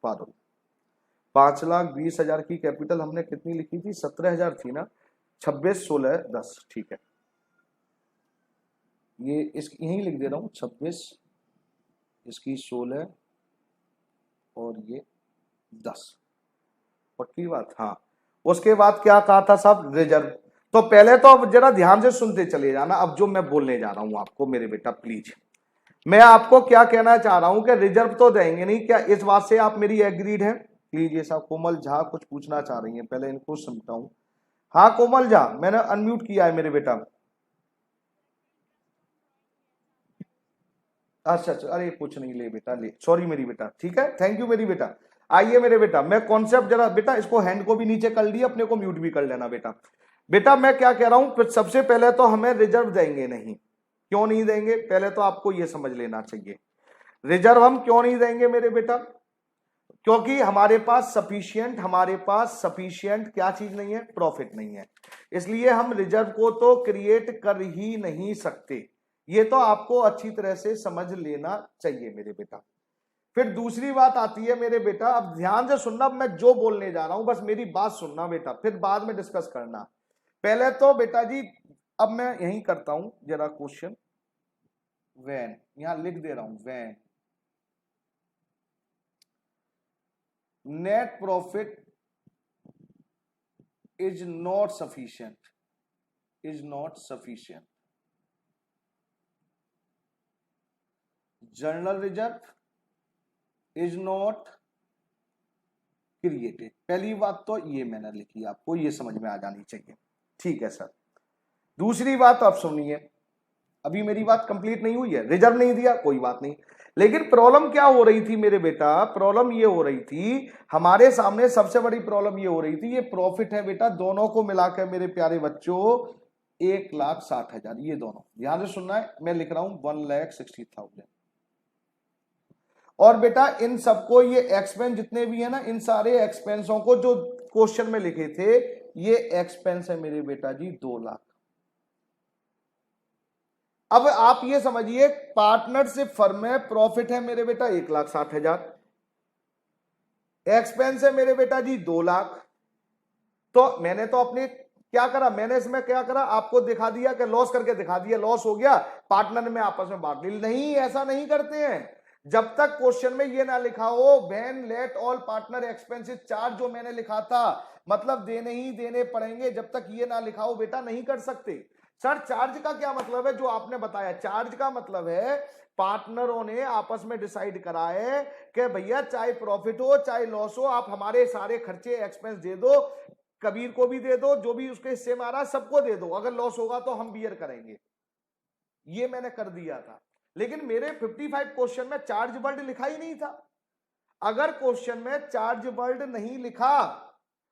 पारुल। 5,20,000 की कैपिटल हमने कितनी लिखी थी, 17,000 थी ना, 26, 16, 10। ठीक है, ये इस यहीं लिख दे रहा हूं, 26, इसकी 16 और ये 10। पक्की बात, हाँ। उसके बाद क्या कहा था साहब, रिजर्व। तो पहले तो अब जरा ध्यान से सुनते चले जाना, अब जो मैं बोलने जा रहा हूं आपको मेरे बेटा प्लीज। मैं आपको क्या कहना चाह रहा हूं कि रिजर्व तो देंगे नहीं, क्या इस बात से आप मेरी एग्रीड हैं। प्लीज, ये साहब कोमल झा कुछ पूछना चाह रही हैं, पहले इनको समझाऊं। हाँ कोमल झा, मैंने अनम्यूट किया है मेरे बेटा। अच्छा अच्छा, अरे कुछ नहीं, ले बेटा ले, सॉरी मेरी बेटा, ठीक है, थैंक यू मेरी बेटा। आइए मेरे बेटा, मैं कॉन्सेप्ट जरा बेटा, इसको हैंड को भी नीचे कर लिया, अपने को म्यूट भी कर लेना बेटा। बेटा मैं क्या कह रहा हूं, सबसे पहले तो हमें रिजर्व देंगे नहीं। क्यों नहीं देंगे, पहले तो आपको यह समझ लेना चाहिए। रिजर्व हम क्यों नहीं देंगे मेरे बेटा, क्योंकि हमारे पास सफिशियंट क्या चीज नहीं है, प्रॉफिट नहीं है। इसलिए हम रिजर्व को तो क्रिएट कर ही नहीं सकते। ये तो आपको अच्छी तरह से समझ लेना चाहिए मेरे बेटा। फिर दूसरी बात आती है मेरे बेटा, अब ध्यान से सुनना, मैं जो बोलने जा रहा हूं बस मेरी बात सुनना बेटा, फिर बाद में डिस्कस करना। पहले तो बेटा जी, अब मैं यही करता हूं जरा क्वेश्चन, वैन यहां लिख दे रहा हूं, when net profit is not sufficient, is not sufficient, general reserve is not created. पहली बात तो ये मैंने लिखी, आपको ये समझ में आ जानी चाहिए, ठीक है सर। दूसरी बात आप सुनिए, अभी मेरी बात कंप्लीट नहीं हुई है, रिजर्व नहीं दिया कोई बात नहीं, लेकिन प्रॉब्लम क्या हो रही थी मेरे बेटा, प्रॉब्लम ये हो रही थी हमारे सामने, सबसे बड़ी प्रॉब्लम ये हो रही थी, ये प्रॉफिट है बेटा, दोनों को मिलाकर मेरे प्यारे बच्चों 1,60,000, ये दोनों ध्यान से सुनना है, मैं लिख रहा हूं 1,60,000। और बेटा इन सबको, ये एक्सपेंस जितने भी है ना, इन सारे एक्सपेंसों को जो क्वेश्चन में लिखे थे, ये एक्सपेंस है मेरे बेटा जी 2,00,000। अब आप ये समझिए, पार्टनरशिप फर्म में प्रॉफिट है मेरे बेटा 1,60,000, एक्सपेंस है मेरे बेटा जी 2,00,000। तो मैंने तो अपने क्या करा, मैंने इसमें क्या करा, आपको दिखा दिया कि लॉस करके दिखा दिया, लॉस हो गया, पार्टनर में आपस में बांट ली। नहीं, ऐसा नहीं करते हैं। जब तक क्वेश्चन में ये ना लिखा हो when let all partner expenses charge, जो मैंने लिखा था, मतलब देने ही देने पड़ेंगे, जब तक ये ना लिखा हो बेटा नहीं कर सकते। सर चार्ज का क्या मतलब है, जो आपने बताया, चार्ज का मतलब है पार्टनरों ने आपस में डिसाइड करा है कि भैया चाहे प्रॉफिट हो चाहे लॉस हो, आप हमारे सारे खर्चे एक्सपेंस दे दो, कबीर को भी दे दो, जो भी उसके हिस्से में आ रहा है सबको दे दो, अगर लॉस होगा तो हम बियर करेंगे। ये मैंने कर दिया था, लेकिन मेरे 55 क्वेश्चन में चार्ज वर्ड लिखा ही नहीं था। अगर क्वेश्चन में चार्ज वर्ड नहीं लिखा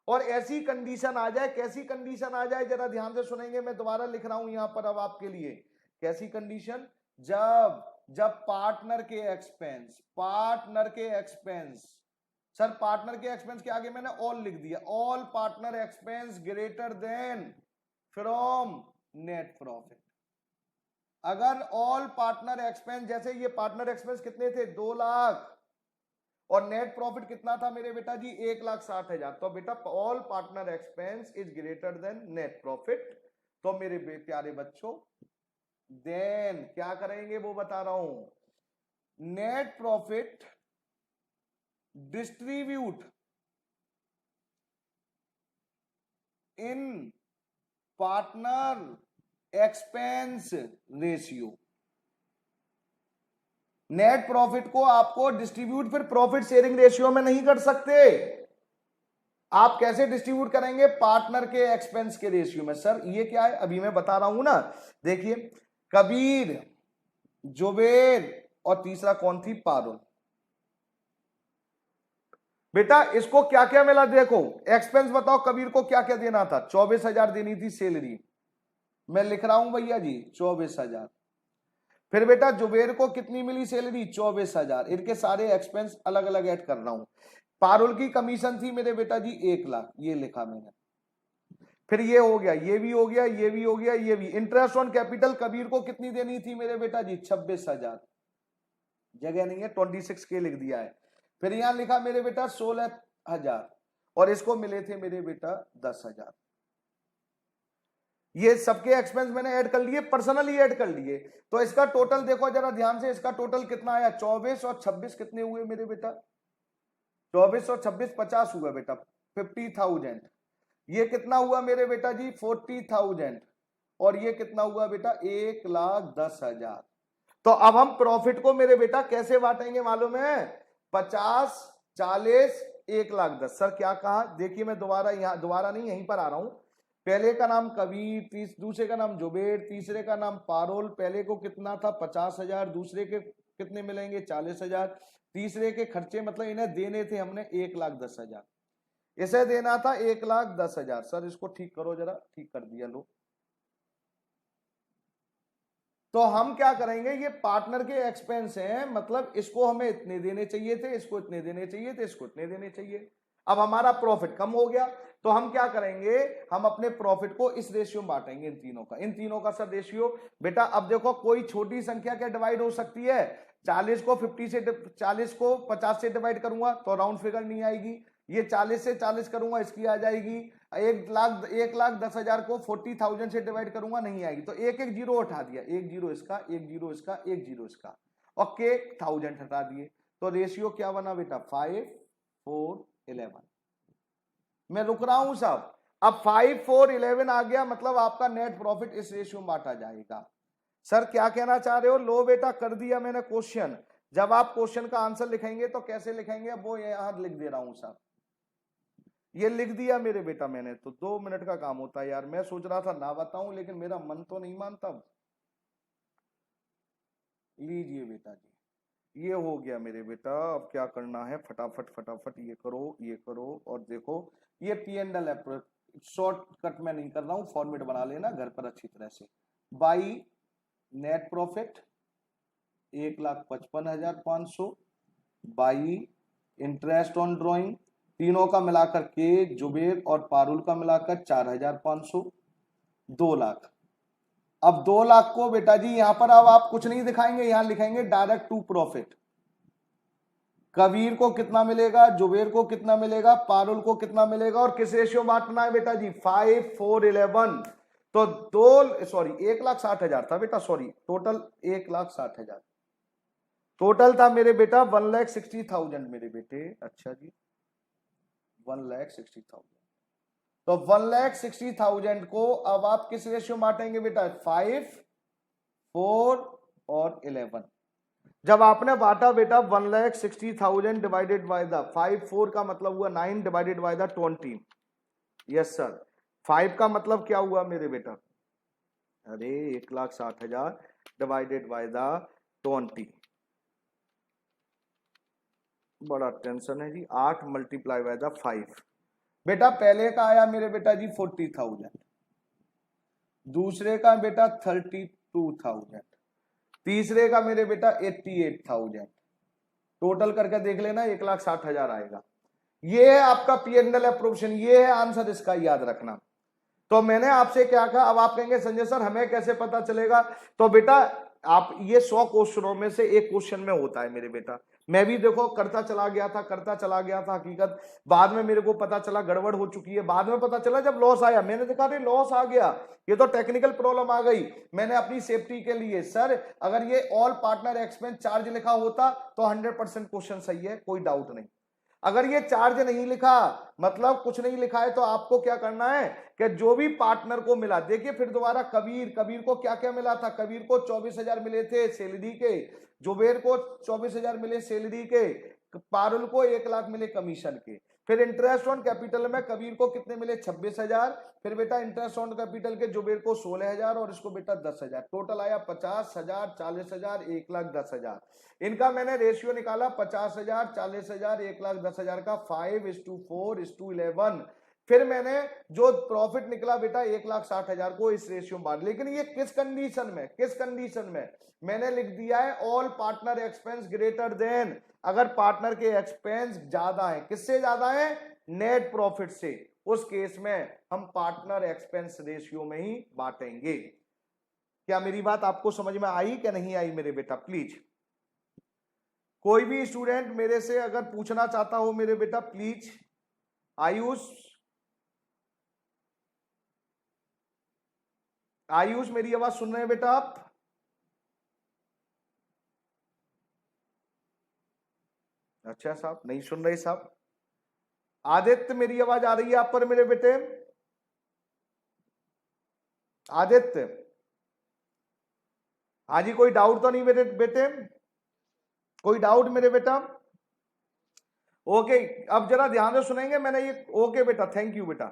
और ऐसी कंडीशन आ जाए, कैसी कंडीशन आ जाए जरा ध्यान से सुनेंगे, मैं दोबारा लिख रहा हूं यहां पर अब आपके लिए, कैसी कंडीशन, जब जब पार्टनर के एक्सपेंस, पार्टनर के एक्सपेंस, सर पार्टनर के एक्सपेंस के आगे मैंने ऑल लिख दिया, all partner expense greater than from net profit. अगर ऑल पार्टनर एक्सपेंस, जैसे ये पार्टनर एक्सपेंस कितने थे, 2,00,000, और नेट प्रॉफिट कितना था मेरे बेटा जी 1,60,000। तो बेटा all partner expense is greater than net profit. तो मेरे प्यारे बच्चों देन क्या करेंगे वो बता रहा हूं, net profit distribute in partner expense ratio. Net profit को आपको डिस्ट्रीब्यूट फिर प्रॉफिट शेयरिंग रेशियो में नहीं कर सकते। आप कैसे डिस्ट्रीब्यूट करेंगे, पार्टनर के एक्सपेंस के रेशियो में। सर ये क्या है, अभी मैं बता रहा हूं ना, देखिए कबीर, जुबेर और तीसरा कौन थी, पारुल। बेटा इसको क्या क्या मिला, देखो एक्सपेंस बताओ, कबीर को क्या क्या देना था, 24,000 देनी थी सैलरी, मैं लिख रहा हूं भैया जी 24,000। फिर बेटा जुबेर को कितनी मिली सैलरी, 24,000। इनके सारे एक्सपेंस अलग अलग ऐड कर रहा हूं। पारुल की कमीशन थी मेरे बेटा जी 1 लाख, ये लिखा मैंने। फिर ये हो गया, ये भी हो गया, ये भी हो गया, ये भी। इंटरेस्ट ऑन कैपिटल कबीर को कितनी देनी थी मेरे बेटा जी 26,000, जगह नहीं है 26K लिख दिया है। फिर यहां लिखा मेरे बेटा 16,000 और इसको मिले थे मेरे बेटा 10,000। ये सबके एक्सपेंस मैंने ऐड कर लिए, पर्सनली ऐड कर लिए। तो इसका टोटल देखो जरा ध्यान से, इसका टोटल कितना आया, 24 और 26 कितने हुए मेरे बेटा, 24 और 26 50 हुआ बेटा, 50,000। ये कितना हुआ मेरे बेटा जी 40,000 और ये कितना हुआ बेटा 1,10,000। तो अब हम प्रॉफिट को मेरे बेटा कैसे बांटेंगे मालूम है, 50 40 1,10,000। सर क्या कहा, देखिए मैं दोबारा नहीं यहीं पर आ रहा हूं। पहले का नाम कबीर, दूसरे का नाम जुबेर, तीसरे का नाम पारुल। पहले को कितना था 50,000, दूसरे के कितने मिलेंगे 40,000, तीसरे के खर्चे मतलब इन्हें देने थे हमने 1,10,000, इसे देना था 1,10,000। सर इसको ठीक करो जरा, ठीक कर दिया लो। तो हम क्या करेंगे, ये पार्टनर के एक्सपेंस हैं, मतलब इसको हमें इतने देने चाहिए थे, इसको इतने देने चाहिए थे, इसको इतने देने चाहिए। अब हमारा प्रॉफिट कम हो गया तो हम क्या करेंगे, हम अपने प्रॉफिट को इस रेशियो में बांटेंगे, इन तीनों का सर रेशियो। बेटा अब देखो कोई छोटी संख्या क्या डिवाइड हो सकती है, 40 को 50 से डिवाइड करूंगा तो राउंड फिगर नहीं आएगी, ये 40 से 40 करूंगा इसकी आ जाएगी, 1,10,000 को 40,000 से डिवाइड करूंगा नहीं आएगी, तो एक एक जीरो उठा दिया, एक जीरो इसका, एक जीरो इसका, एक जीरो इसका, और के 1000 हटा दिए। तो रेशियो क्या बना बेटा 5 4 11। मैं रुक रहा हूं साहब, अब 5 4 11 आ गया, मतलब आपका नेट प्रॉफिट इस रेशियो में बांटा जाएगा। सर क्या कहना चाह रहे हो, लो बेटा कर दिया मैंने क्वेश्चन। जब आप क्वेश्चन का आंसर लिखेंगे तो कैसे लिखेंगे, वो यहां लिख दे रहा हूं साहब, ये लिख दिया मेरे बेटा मैंने। तो 2 मिनट का काम होता है यार, मैं सोच रहा था ना बताऊं लेकिन मेरा मन तो नहीं मानता। लीजिए बेटा जी, ये हो गया मेरे बेटा। अब क्या करना है, फटाफट फटाफट ये करो और देखो ये P&L है, शॉर्टकट में नहीं कर रहा हूं, फॉर्मेट बना लेना घर पर अच्छी तरह से। By net profit 1,55,500 by interest on drawing, तीनों का मिलाकर के, जुबेर और पारुल का मिलाकर 4,500, 2 लाख। अब 2 लाख को बेटा जी यहां पर अब आप कुछ नहीं दिखाएंगे, यहां लिखेंगे डायरेक्ट टू प्रॉफिट। कबीर को कितना मिलेगा, जुबेर को कितना मिलेगा, पारुल को कितना मिलेगा, और किस रेशियो बांटना है बेटा जी 5 4 11। तो 1,60,000 था बेटा, सॉरी टोटल 1,60,000 टोटल था मेरे बेटा, 1,60,000 मेरे बेटे। अच्छा जी 1,60,000, तो 1,60,000 को अब आप किस रेशियो में बांटेंगे बेटा 5 4 और 11। जब आपने बांटा बेटा 1,60,000 डिवाइडेड बाय द 5 4 का मतलब हुआ 9 divided by the 20। Yes sir, 5 का मतलब क्या हुआ मेरे बेटा, अरे 1,60,000 डिवाइडेड बाय द 20, बड़ा टेंशन है जी। 8 मल्टीप्लाई बाय द 5। बेटा पहले का आया मेरे बेटा जी 40,000, दूसरे का बेटा 32,000, तीसरे का मेरे बेटा 88,000। टोटल करके देख लेना 1,60,000 आएगा। ये है आपका P&L अप्रूवेशन, ये है आंसर, इसका याद रखना। तो मैंने आपसे क्या कहा, अब आप कहेंगे संजय सर हमें कैसे पता चलेगा, तो बेटा आप ये 100 क्वेश्चनों में से एक क्वेश्चन में होता है मेरे बेटा, मैं भी देखो करता चला गया था हकीकत, बाद में मेरे को पता चला गड़बड़ हो चुकी है, बाद में पता चला जब लॉस आया, मैंने देखा अरे लॉस आ गया, ये तो टेक्निकल प्रॉब्लम आ गई। मैंने अपनी सेफ्टी के लिए सर अगर ये ऑल पार्टनर एक्सपेंस चार्ज लिखा होता तो 100% क्वेश्चन सही है, कोई डाउट नहीं। अगर ये चार्ज नहीं लिखा मतलब कुछ नहीं लिखा है तो आपको क्या करना है कि जो भी पार्टनर को मिला, देखिए फिर दोबारा कबीर को क्या क्या मिला था, कबीर को 24,000 मिले थे सैलरी के, जुबेर को 24,000 मिले सैलरी के, पारुल को 1 लाख मिले कमीशन के। फिर इंटरेस्ट ऑन कैपिटल में कबीर को कितने मिले 26,000, फिर बेटा इंटरेस्ट ऑन कैपिटल के जुबेर को 16,000 और इसको बेटा 10,000, टोटल आया 50,000, 40,000, 1,10,000। इनका मैंने रेशियो निकाला 50,000, 40,000, 1,10,000 का 5:4:11। फिर मैंने जो प्रॉफिट निकला बेटा 1,60,000 को इस रेशियो में बांट, लेकिन ये किस कंडीशन में मैंने लिख दिया है all partner expense greater than, अगर पार्टनर के एक्सपेंस ज्यादा है, किससे ज्यादा है, नेट प्रॉफिट से, उस केस में हम पार्टनर एक्सपेंस रेशियो में ही बांटेंगे। क्या मेरी बात आपको समझ में आई क्या नहीं आई मेरे बेटा? प्लीज कोई भी स्टूडेंट मेरे से अगर पूछना चाहता हो मेरे बेटा प्लीज। आयुष मेरी आवाज सुन रहे हैं बेटा आप? अच्छा साहब नहीं सुन रहे साहब। आदित्य मेरी आवाज आ रही है आप पर मेरे बेटे? आदित्य हाँ जी, कोई डाउट तो नहीं मेरे बेटे? कोई डाउट मेरे बेटा? ओके अब जरा ध्यान से सुनेंगे, मैंने ये ओके बेटा थैंक यू बेटा।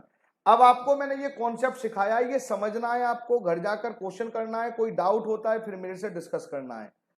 अब आपको मैंने ये कॉन्सेप्ट सिखाया है, ये समझना है आपको, घर जाकर क्वेश्चन करना है, कोई डाउट होता है फिर मेरे से डिस्कस करना है।